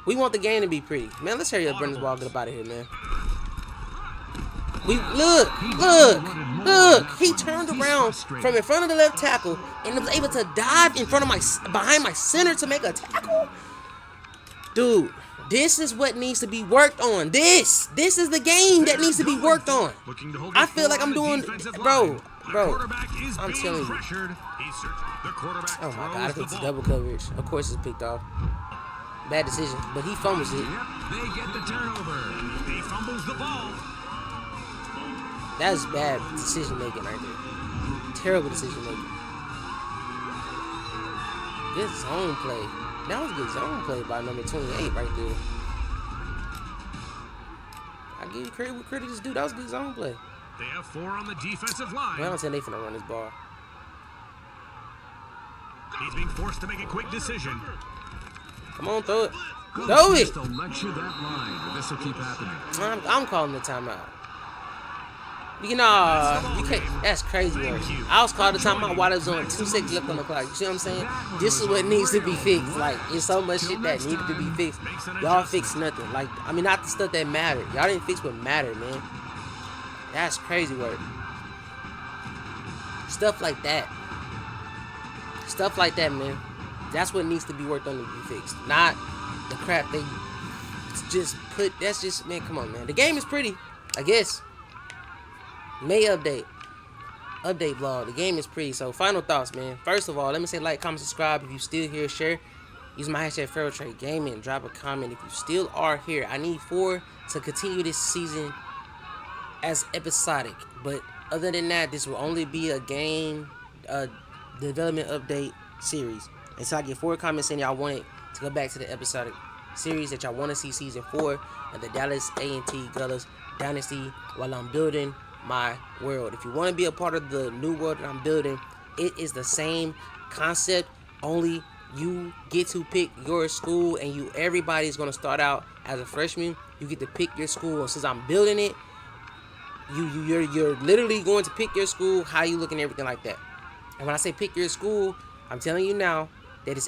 We want the game to be pretty. Man, let's hurry up, bring this ball, get up out of here, man. Look. He turned around from in front of the left tackle and was able to dive in front of behind my center to make a tackle. Dude, this is what needs to be worked on. This is the game that needs to be worked on. Looking to hold I with feel 4 like I'm on the doing, defensive bro. line. The quarterback is I'm being telling you. pressured. He's searching. The quarterback Oh my throws God, if the it's ball. double coverage, of course it's picked off. Bad decision, but he fumbles it. Yep, they get the turnover. He fumbles the ball. That's bad decision making right there. Terrible decision making. Good zone play. That was good zone play by number 28 right there. I give you credit what credit is due. That was good zone play. They have 4 on the defensive line. Well, I don't think they finna run this ball. He's being forced to make a quick decision. Come on, throw it. Good Throw it. chance to lecture that line, but this will keep happening. I'm calling the timeout. You can't. That's crazy, bro. I was calling the timeout while there was only 2 seconds left on the clock. You see what I'm saying? This is what needs to be fixed. Like, it's so much shit that needed to be fixed. Y'all fixed nothing. Like, I mean, not the stuff that mattered. Y'all didn't fix what mattered, man. That's crazy work. Stuff like that. Stuff like that, man. That's what needs to be worked on to be fixed. Not the crap they just put. That's just, man, come on, man. The game is pretty, I guess. May update vlog. The game is pretty. So final thoughts, man. First of all, let me say like, comment, subscribe. If you still here, share. Use my hashtag FaroTreyGaming. Drop a comment if you still are here. I need 4 to continue this season as episodic. But other than that, this will only be a game development update series. Until I get 4 comments saying y'all want it to go back to the episodic series that y'all want to see season 4 of the Dallas A&T Gullers Dynasty while I'm building my world. If you want to be a part of the new world that I'm building, it is the same concept, only you get to pick your school, and everybody's going to start out as a freshman. You get to pick your school, and since I'm building it, you're literally going to pick your school, how you look and everything like that. And when I say pick your school, I'm telling you now that it's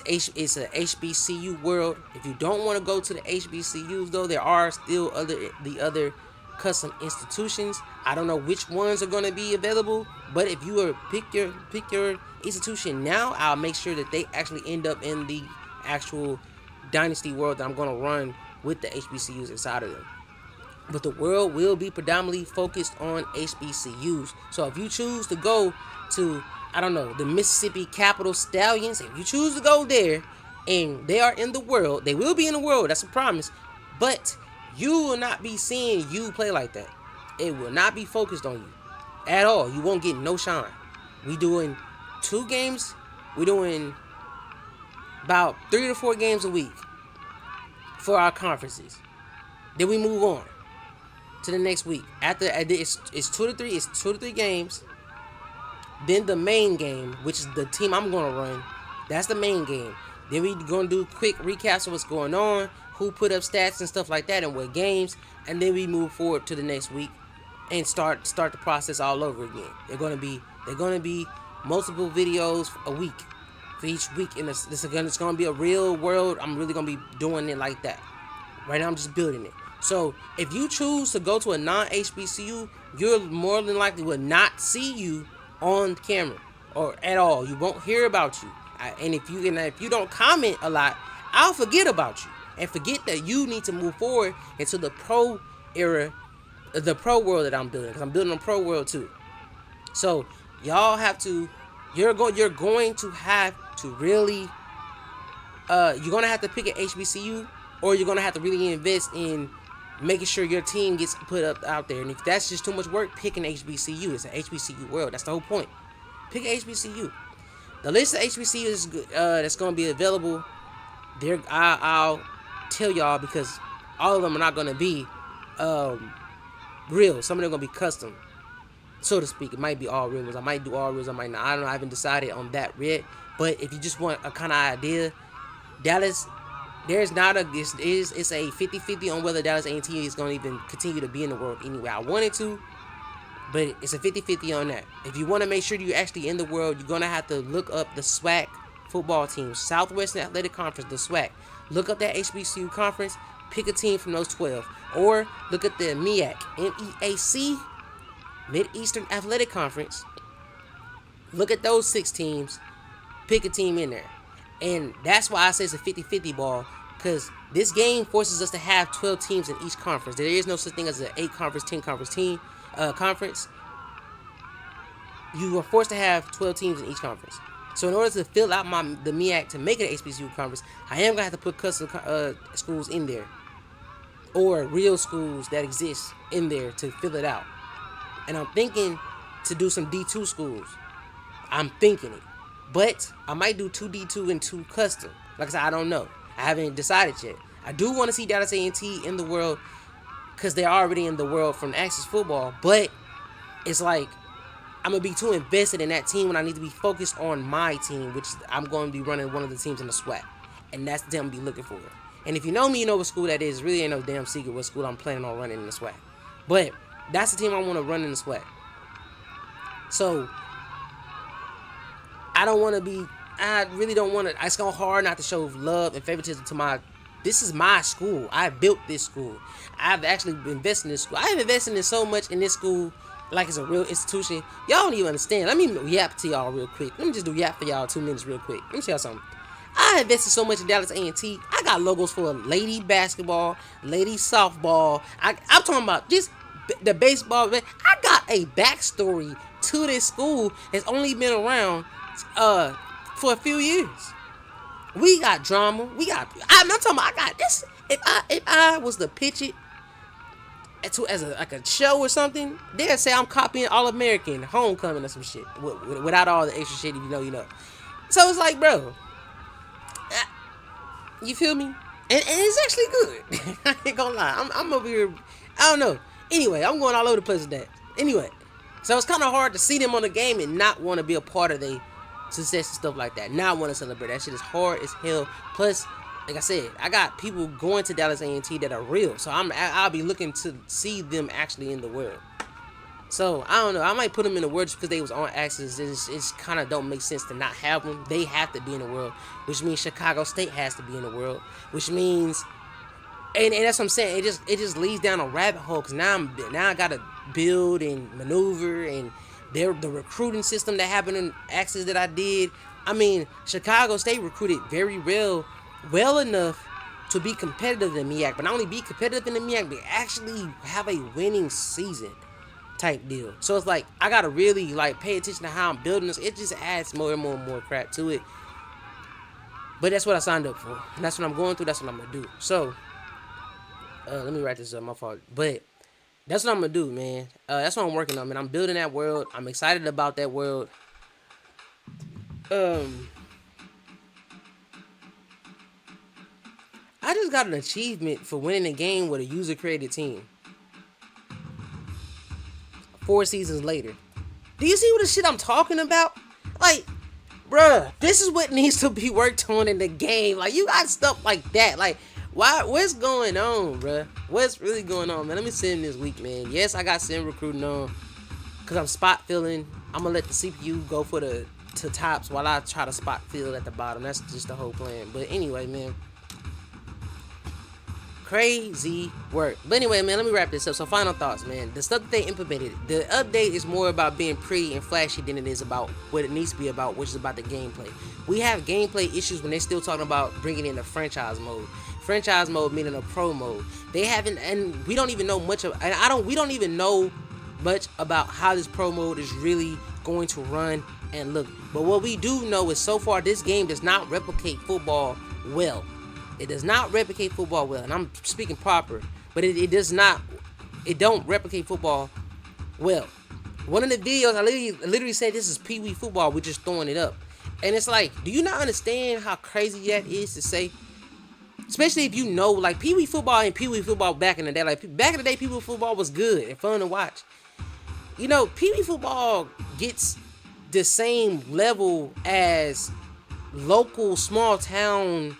a HBCU world. If you don't want to go to the HBCUs, though, there are still the other custom institutions. I don't know which ones are going to be available, but if you pick your institution now, I'll make sure that they actually end up in the actual dynasty world that I'm going to run with the HBCUs inside of them. But the world will be predominantly focused on HBCUs. So if you choose to go to, I don't know, the Mississippi Capital Stallions, if you choose to go there and they are in the world, they will be in the world, that's a promise, but you will not be seeing you play like that. It will not be focused on you. at all. You won't get no shine. We doing 2 games. We doing about 3 to 4 games a week for our conferences. Then we move on to the next week. After it's 2 to 3. It's 2 to 3 games. Then the main game, which is the team I'm gonna run. That's the main game. Then we gonna do quick recaps of what's going on, who put up stats and stuff like that, and what games. And then we move forward to the next week and start the process all over again. They're gonna be multiple videos a week for each week, and it's gonna be a real world. I'm really gonna be doing it like that. Right now, I'm just building it. So if you choose to go to a non-HBCU, you're more than likely will not see you on camera or at all. You won't hear about you. And if you don't comment a lot, I'll forget about you and forget that you need to move forward into the pro era, the pro world that I'm building, because I'm building a pro world too. So y'all have to, you're going to have to really, you're gonna have to pick an HBCU, or you're gonna have to really invest in making sure your team gets put up out there. And if that's just too much work, pick an HBCU. It's an HBCU world. That's the whole point. Pick an HBCU. The list of HBCUs that's gonna be available there, I'll tell y'all, because all of them are not gonna be real. Some of them are gonna be custom, so to speak. It might be all real ones. I might do all reals. I might not. I don't know. I haven't decided on that yet. But if you just want a kind of idea, Dallas, there's not a, it's a 50-50 on whether Dallas A&T is going to even continue to be in the world anyway. I wanted to, but it's a 50-50 on that. If you want to make sure you're actually in the world, you're going to have to look up the SWAC football team, Southwestern Athletic Conference, the SWAC. Look up that HBCU conference, pick a team from those 12. Or look at the MEAC, M-E-A-C, Mid-Eastern Athletic Conference. Look at those 6 teams, pick a team in there. And that's why I say it's a 50-50 ball, because this game forces us to have 12 teams in each conference. There is no such thing as an 8-conference, 10-conference team conference. You are forced to have 12 teams in each conference. So in order to fill out the MEAC to make it an HBCU conference, I am going to have to put custom schools in there, or real schools that exist in there to fill it out. And I'm thinking to do some D2 schools. I'm thinking it. But I might do 2 D2 and 2 custom. Like I said, I don't know. I haven't decided yet. I do want to see Dallas A&T in the world, because they're already in the world from Access Football. But it's like, I'm going to be too invested in that team when I need to be focused on my team, which I'm going to be running one of the teams in the SWAC. And that's what I'm going to be looking for. And if you know me, you know what school that is. It really ain't no damn secret what school I'm planning on running in the SWAC. But that's the team I want to run in the SWAC. So I really don't want to, it's going hard not to show love and favoritism to this is my school. I built this school. I've actually invested in this school. I've invested in so much in this school, like it's a real institution. Y'all don't even understand. Let me yap to y'all real quick. Let me just do yap for y'all 2 minutes real quick. Let me tell y'all something. I invested so much in Dallas A&T. I got logos for lady basketball, lady softball. I'm talking about just the baseball. I got a backstory to this school that's only been around for a few years. We got drama. I'm not talking about, I got this. If I was to pitch it as a show or something, they'd say I'm copying All-American, Homecoming, or some shit without all the extra shit. If you know. So it's like, bro, you feel me? And it's actually good. I ain't gonna lie. I'm over here. I don't know. Anyway, I'm going all over the place with that. Anyway, so it's kind of hard to see them on the game and not want to be a part of their success and stuff like that. Not want to celebrate. That shit is hard as hell. Plus, like I said, I got people going to Dallas A&T that are real. So I'll be looking to see them actually in the world. So I don't know. I might put them in the world just because they was on Access. It's kind of don't make sense to not have them. They have to be in the world, which means Chicago State has to be in the world, which means, and that's what I'm saying. It just leads down a rabbit hole, because now I gotta build and maneuver, and the recruiting system that happened in Access that I did. I mean, Chicago State recruited very well enough to be competitive in MEAC, but not only be competitive in the MEAC, but actually have a winning season type deal. So it's like, I gotta really pay attention to how I'm building this. It just adds more and more and more crap to it. But that's what I signed up for, and that's what I'm going through. That's what I'm gonna do. So let me write this up. My fault. But That's what I'm gonna do, man. That's what I'm working on, man. I'm building that world. I'm excited about that world. I just got an achievement for winning a game with a user created team. 4 seasons later. Do you see what the shit I'm talking about? Like, bruh, this is what needs to be worked on in the game. Like, you got stuff like that. Like, why? What's going on, bruh? What's really going on, man? Let me sim this week, man. Yes, I got sim recruiting on because I'm spot filling. I'm gonna let the CPU go for the tops while I try to spot fill at the bottom. That's just the whole plan. But anyway, man. Crazy work. But anyway, man, let me wrap this up. So final thoughts, man. The stuff that they implemented, the update is more about being pretty and flashy than it is about what it needs to be about, which is about the gameplay. We have gameplay issues when they're still talking about bringing in a franchise mode. Franchise mode meaning a pro mode. They haven't, and we don't even know much of, and we don't even know much about how this pro mode is really going to run and look. But what we do know is so far this game does not replicate football well. It does not replicate football well, and I'm speaking proper, but it does not, it don't replicate football well. One of the videos, I literally said this is Pee Wee football, we're just throwing it up. And it's like, do you not understand how crazy that is to say? Especially if you know, like, Pee Wee football and Pee Wee football back in the day. Like, back in the day, Pee Wee football was good and fun to watch. You know, Pee Wee football gets the same level as local small town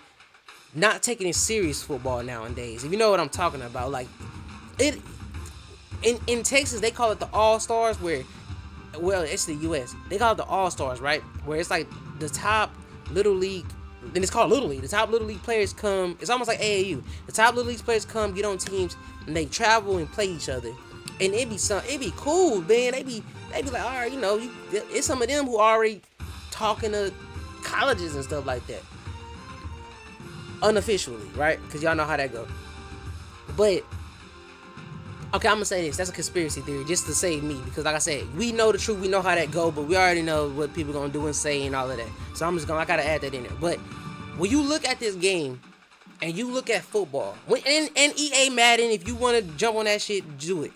not taking it serious football nowadays. If you know what I'm talking about, like it in Texas they call it the All-Stars, where, well, it's the US. They call it the All-Stars, right? Where it's like the top little league, and it's called Little League. The top Little League players come. It's almost like AAU. The top Little League players come, get on teams, and they travel and play each other. And it'd be cool, man. They be like, all right, you know, it's some of them who already talking to colleges and stuff like that. Unofficially, right? Because y'all know how that go. But okay, I'm gonna say this. That's a conspiracy theory, just to save me, because like I said, we know the truth. We know how that go, but we already know what people gonna do and say and all of that. So I gotta add that in there. But when you look at this game and you look at football, and EA Madden, if you want to jump on that shit, do it.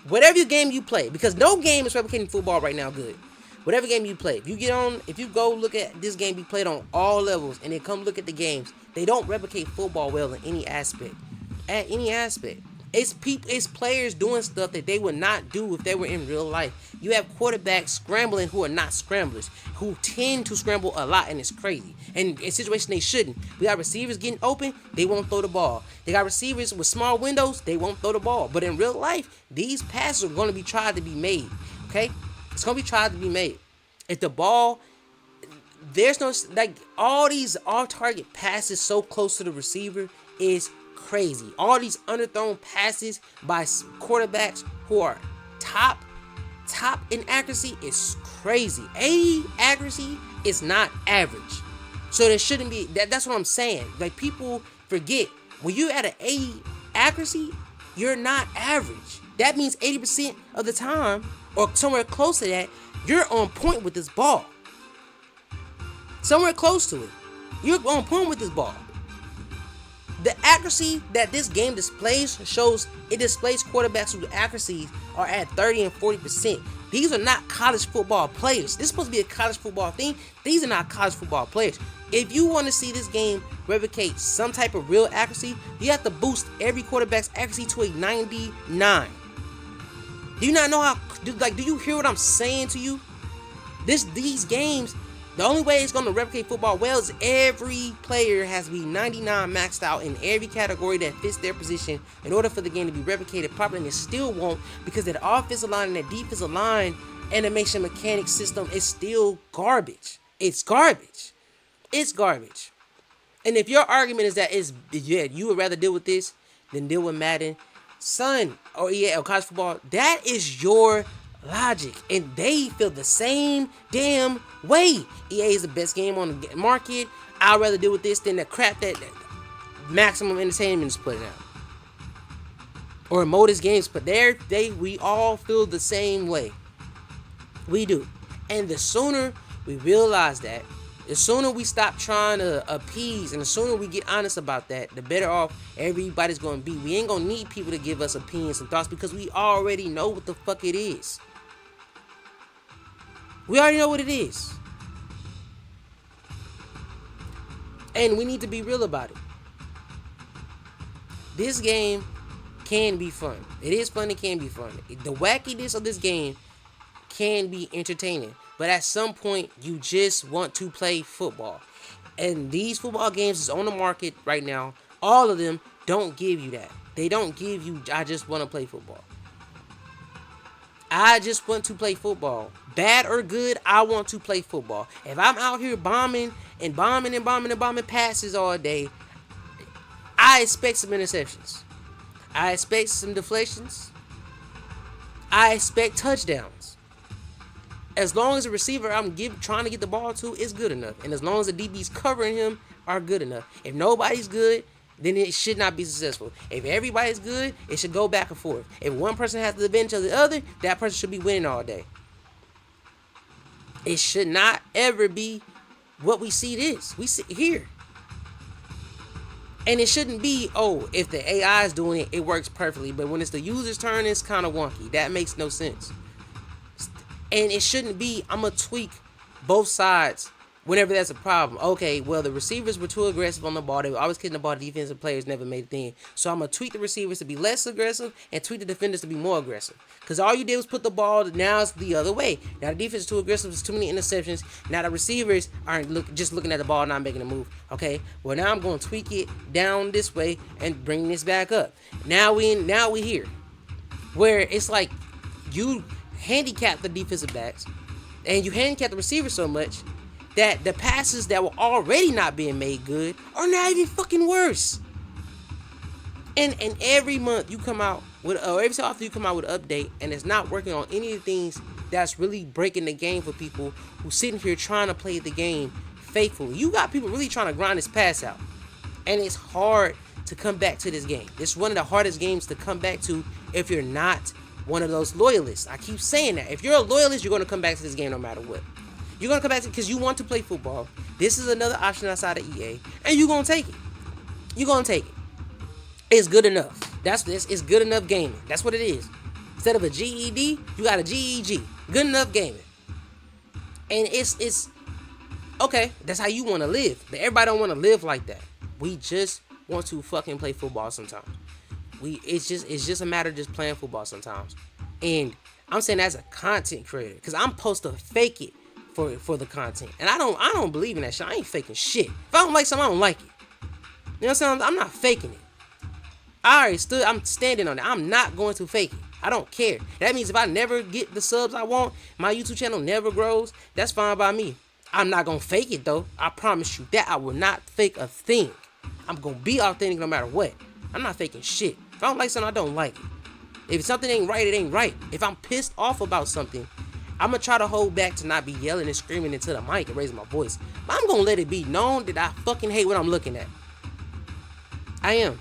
Whatever game you play, because no game is replicating football right now good. Whatever game you play, if you go look at this game be played on all levels, and then come look at the games, they don't replicate football well in any aspect. At any aspect. It's players doing stuff that they would not do if they were in real life. You have quarterbacks scrambling who are not scramblers, who tend to scramble a lot, and it's crazy. And in situations they shouldn't. We got receivers getting open, they won't throw the ball. They got receivers with small windows, they won't throw the ball. But in real life, these passes are going to be tried to be made. Okay? It's going to be tried to be made. If the ball, there's no, like, all these off-target passes so close to the receiver is crazy. All these underthrown passes by quarterbacks who are top in accuracy is crazy. 80 accuracy is not average. So there shouldn't be, that's what I'm saying. Like, people forget, when you're at an 80 accuracy, you're not average. That means 80% of the time, or somewhere close to that, you're on point with this ball. Somewhere close to it. You're on point with this ball. The accuracy that this game displays displays quarterbacks whose accuracies are at 30 and 40%. These are not college football players. This is supposed to be a college football thing. These are not college football players. If you want to see this game replicate some type of real accuracy, you have to boost every quarterback's accuracy to a 99. Do you not know how, do you hear what I'm saying to you? These games, the only way it's going to replicate football well is every player has to be 99 maxed out in every category that fits their position in order for the game to be replicated properly, and it still won't, because that offensive line and that defensive line animation mechanic system is still garbage. It's garbage. It's garbage. And if your argument is that you would rather deal with this than deal with Madden, son, or EA, or college football, that is your logic, and they feel the same damn way. EA is the best game on the market. I'd rather deal with this than the crap that Maximum Entertainment is putting out, or Modus Games. But we all feel the same way. We do. And the sooner we realize that, The sooner we stop trying to appease and the sooner we get honest about that, the better off everybody's going to be. We ain't going to need people to give us opinions and thoughts because we already know what the fuck it is. We already know what it is. And we need to be real about it. This game can be fun. It is fun. It can be fun. The wackiness of this game can be entertaining. But at some point, you just want to play football. And these football games is on the market right now. All of them don't give you that. They don't give you, I just want to play football. I just want to play football. Bad or good, I want to play football. If I'm out here bombing passes all day, I expect some interceptions. I expect some deflections. I expect touchdowns. As long as the receiver I'm trying to get the ball to is good enough. And as long as the DBs covering him are good enough. If nobody's good, then it should not be successful. If everybody's good, it should go back and forth. If one person has the advantage of the other, that person should be winning all day. It should not ever be what we see this. We see here. And it shouldn't be, oh, if the AI is doing it, it works perfectly. But when it's the user's turn, it's kind of wonky. That makes no sense. And it shouldn't be, I'm going to tweak both sides whenever that's a problem. Okay, well, the receivers were too aggressive on the ball. They were always getting the ball. The defensive players never made a thing. So I'm going to tweak the receivers to be less aggressive and tweak the defenders to be more aggressive. Because all you did was put the ball, now it's the other way. Now the defense is too aggressive. There's too many interceptions. Now the receivers aren't just looking at the ball, not making a move. Okay, well, now I'm going to tweak it down this way and bring this back up. Now we here. Where it's like you handicap the defensive backs and you handicap the receivers so much that the passes that were already not being made good are not even fucking worse. And every month you come out with, or every so often you come out with an update, and it's not working on any of the things that's really breaking the game for people who sitting here trying to play the game faithfully. You got people really trying to grind this pass out, and it's hard to come back to this game. It's one of the hardest games to come back to if you're not one of those loyalists. I keep saying that. If you're a loyalist, you're going to come back to this game no matter what. You're going to come back to it because you want to play football. This is another option outside of EA. And you're going to take it. You're going to take it. It's good enough. That's this. It's good enough gaming. That's what it is. Instead of a GED, you got a GEG. Good enough gaming. And it's okay. That's how you want to live. But everybody don't want to live like that. We just want to fucking play football sometimes. It's just a matter of just playing football sometimes. And I'm saying as a content creator, because I'm supposed to fake it for the content. And I don't believe in that shit. I ain't faking shit. If I don't like something, I don't like it. You know what I'm saying? I'm not faking it. I'm standing on it. I'm not going to fake it. I don't care. That means if I never get the subs I want, my YouTube channel never grows, that's fine by me. I'm not going to fake it though. I promise you that. I will not fake a thing. I'm going to be authentic no matter what. I'm not faking shit. If I don't like something, I don't like it. If something ain't right, it ain't right. If I'm pissed off about something, I'm going to try to hold back to not be yelling and screaming into the mic and raising my voice. But I'm going to let it be known that I fucking hate what I'm looking at. I am.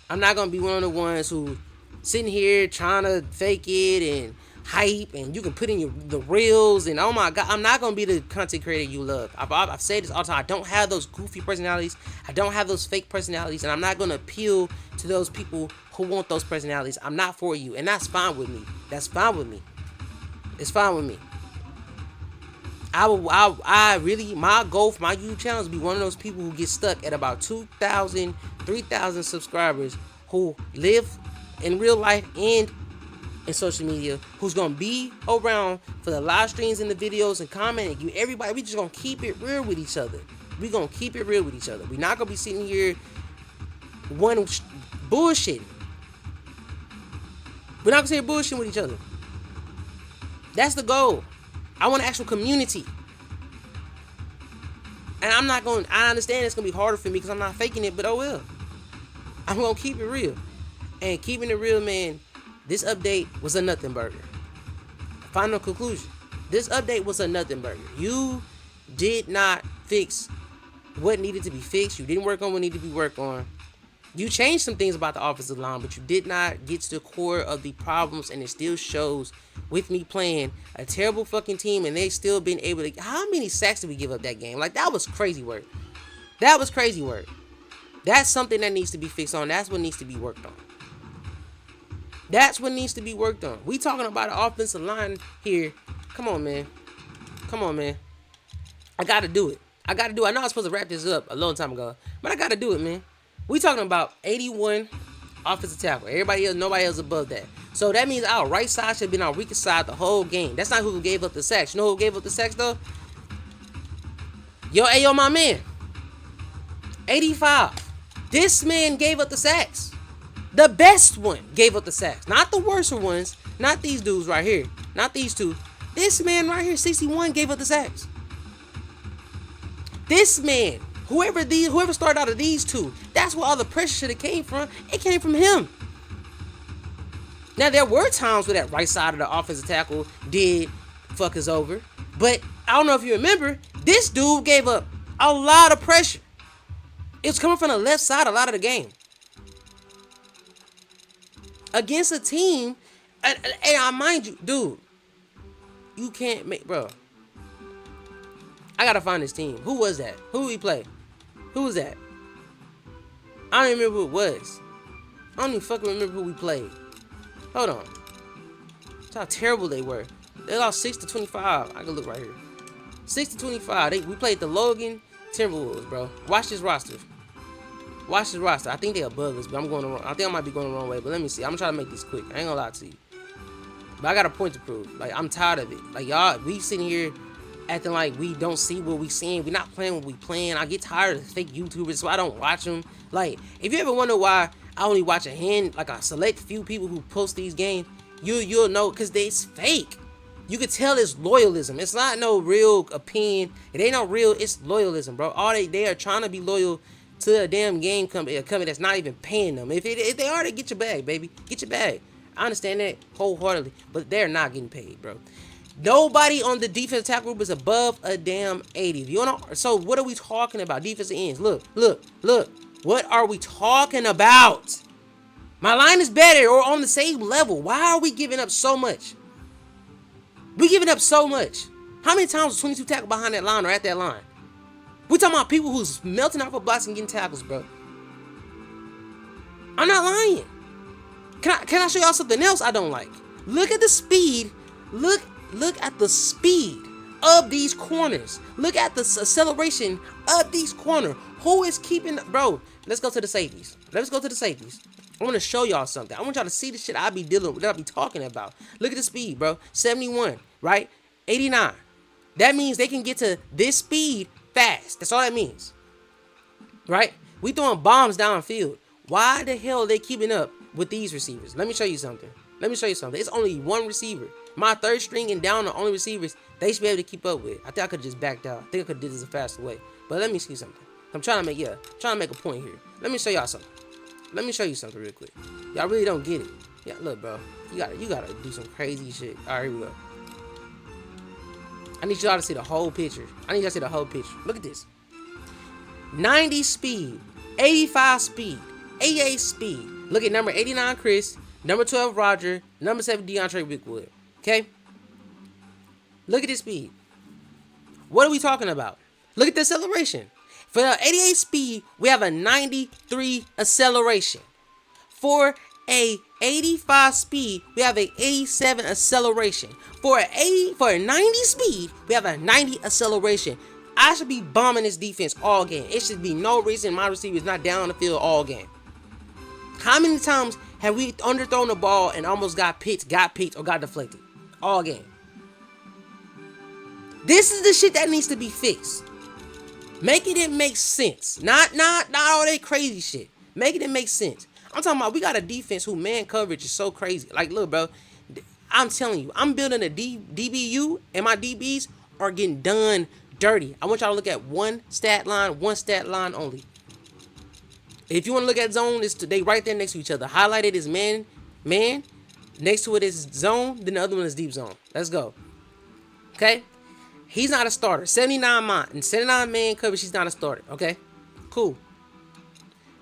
I'm not going to be one of the ones who sitting here trying to fake it and hype, and you can put in the reels, and oh my god, I'm not going to be the content creator you love. I've said this all the time. I don't have those goofy personalities. I don't have those fake personalities, and I'm not going to appeal to those people who want those personalities. I'm not for you, and that's fine with me. That's fine with me. It's fine with me. I really, my goal for my YouTube channel is to be one of those people who get stuck at about 2,000, 3,000 subscribers who live in real life and in social media, who's gonna be around for the live streams and the videos and commenting. Everybody, we just gonna keep it real with each other. We gonna keep it real with each other. We're not gonna be sitting here bullshitting. We're not gonna say bullshitting with each other. That's the goal. I want an actual community. And I understand it's going to be harder for me because I'm not faking it, but oh well. I'm going to keep it real. And keeping it real, man, this update was a nothing burger. Final conclusion. This update was a nothing burger. You did not fix what needed to be fixed. You didn't work on what needed to be worked on. You changed some things about the offensive line, but you did not get to the core of the problems, and it still shows with me playing a terrible fucking team, and they still been able to. How many sacks did we give up that game? Like, that was crazy work. That was crazy work. That's something that needs to be fixed on. That's what needs to be worked on. That's what needs to be worked on. We talking about an offensive line here. Come on, man. Come on, man. I got to do it. I got to do it. I know I was supposed to wrap this up a long time ago, but I got to do it, man. We talking about 81 offensive tackle. Everybody else, nobody else above that. So that means our right side should have been our weakest side the whole game. That's not who gave up the sacks. You know who gave up the sacks, though? Yo, my man. 85. This man gave up the sacks. The best one gave up the sacks. Not the worst ones. Not these dudes right here. Not these two. This man right here, 61, gave up the sacks. This man, whoever started out of these two, that's where all the pressure should have came from. It came from him. Now, there were times where that right side of the offensive tackle did fuck us over. But I don't know if you remember, this dude gave up a lot of pressure. It was coming from the left side a lot of the game. Against a team, and I mind you, dude, you can't make, bro. I gotta find this team. Who was that? Who did we play? Who was that? I don't even remember who it was. I don't even fucking remember who we played. Hold on. That's how terrible they were. They lost 6-25. I can look right here. 6-25. We played the Logan Timberwolves, bro. Watch this roster. Watch this roster. I think they're above us, but I'm going the wrong. I think I might be going the wrong way, but let me see. I'm trying to make this quick. I ain't gonna lie to you. But I got a point to prove. Like, I'm tired of it. Like, y'all, we sitting here acting like we don't see what we seeing. We're not playing what we playing. I get tired of fake YouTubers, so I don't watch them. Like, if you ever wonder why I only watch a select few people who post these games, you'll know, because it's fake. You could tell it's loyalism. It's not no real opinion. It ain't no real. It's loyalism, bro. All they are trying to be loyal to a damn game company, a company that's not even paying them. If they are, they get your bag, baby. Get your bag. I understand that wholeheartedly, but they're not getting paid, bro. Nobody on the defensive tackle group is above a damn 80. If you know, so what are we talking about? Defensive ends. Look. What are we talking about? My line is better or on the same level. Why are we giving up so much? We giving up so much. How many times was 22 tackle behind that line or at that line? We talking about people who's melting off of blocks and getting tackles, bro. I'm not lying. Can I show y'all something else I don't like? Look at the speed. Look at the speed of these corners. Look at the acceleration of these corners. Who is keeping, bro? Let's go to the safeties. I want to show y'all something. I want y'all to see the shit I be dealing with, that I be talking about. Look at the speed, bro. 71, right? 89. That means they can get to this speed fast. That's all that means. Right? We throwing bombs downfield. Why the hell are they keeping up with these receivers? Let me show you something. It's only one receiver. My third string and down the only receivers they should be able to keep up with. I think I could have just backed out. I think I could have did this a faster way. But let me see something. I'm trying to make a point here. Let me show y'all something. Let me show you something real quick. Y'all really don't get it. Yeah, look, bro. You gotta do some crazy shit. All right, here we go. I need y'all to see the whole picture. Look at this. 90 speed, 85 speed, 88 speed. Look at number 89, Chris. Number 12, Roger. Number 7, DeAndre Wickwood. Okay? Look at this speed. What are we talking about? Look at the acceleration. For the 88 speed, we have a 93 acceleration. For a 85 speed, we have a 87 acceleration. For a 90 speed, we have a 90 acceleration. I should be bombing this defense all game. It should be no reason my receiver is not down the field all game. How many times have we underthrown the ball and almost got picked, or got deflected? All game. This is the shit that needs to be fixed. Making it make sense. Not all that crazy shit. Making it make sense. I'm talking about we got a defense who man coverage is so crazy. Like, look, bro. I'm telling you, I'm building a DBU, and my DBs are getting done dirty. I want y'all to look at one stat line only. If you want to look at zone, they right there next to each other. Highlighted is man. Next to it is zone. Then the other one is deep zone. Let's go. Okay? He's not a starter. 79 man coverage, he's not a starter. Okay? Cool.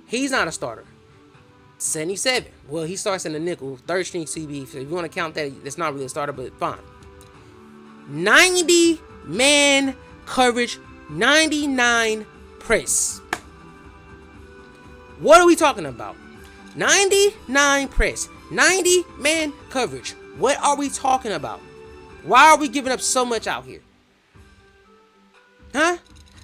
He's not a starter. 77. Well, he starts in the nickel, third string CB. So if you want to count that, it's not really a starter, but fine. 90 man coverage, 99 press. What are we talking about? 99 press, 90 man coverage. What are we talking about? Why are we giving up so much out here? Huh?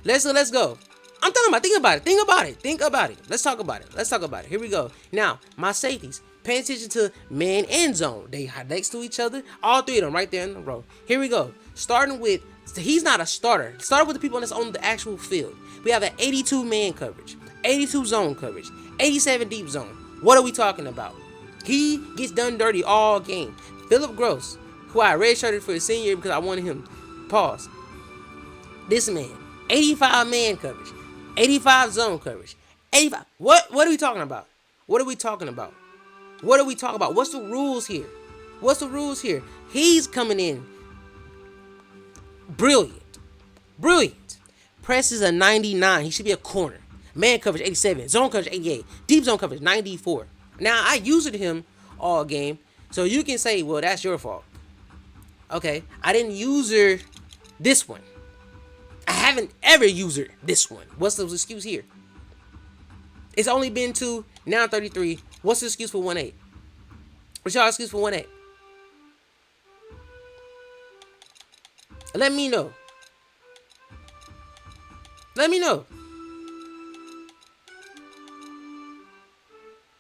Let's go. I'm talking about, think about it. Let's talk about it. Here we go. Now, my safeties. Pay attention to man and zone. They are next to each other. All three of them right there in the row. Here we go. Starting with, he's not a starter. Start with the people that's on the actual field. We have an 82 man coverage, 82 zone coverage, 87 deep zone. What are we talking about? He gets done dirty all game. Philip Gross, who I redshirted for his senior year because I wanted him. Pause. This man, 85 man coverage, 85 zone coverage, 85. What are we talking about? What are we talking about? What's the rules here? He's coming in brilliant. Press is a 99. He should be a corner. Man coverage 87. Zone coverage 88. Deep zone coverage 94. Now I used him all game, so you can say, well, that's your fault. Okay, I didn't use her this one. I haven't ever used her this one. What's the excuse here? It's only been 2, now 33. What's the excuse for 1-8? What's y'all excuse for 1-8? Let me know.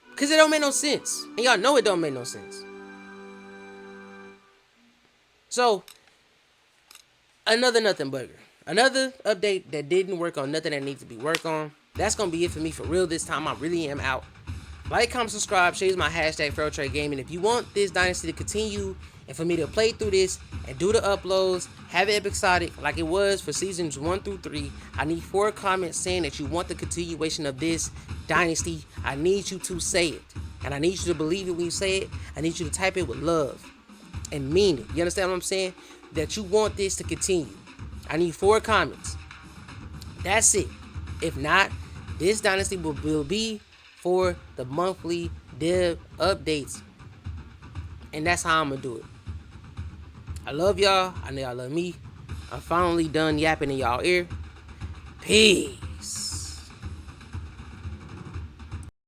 Because it don't make no sense. And y'all know it don't make no sense. So, another nothing burger. Another update that didn't work on nothing that needs to be worked on. That's going to be it for me for real this time. I really am out. Like, comment, subscribe, share my hashtag FarrellTreyGaming. And if you want this dynasty to continue and for me to play through this and do the uploads, have it episodic like it was for seasons 1 through 3, I need 4 comments saying that you want the continuation of this dynasty. I need you to say it. And I need you to believe it when you say it. I need you to type it with love and mean it. You understand what I'm saying? That you want this to continue. I need 4 comments. That's it. If not, this dynasty will be for the monthly dev updates. And that's how I'm going to do it. I love y'all. I know y'all love me. I'm finally done yapping in y'all ear. Peace.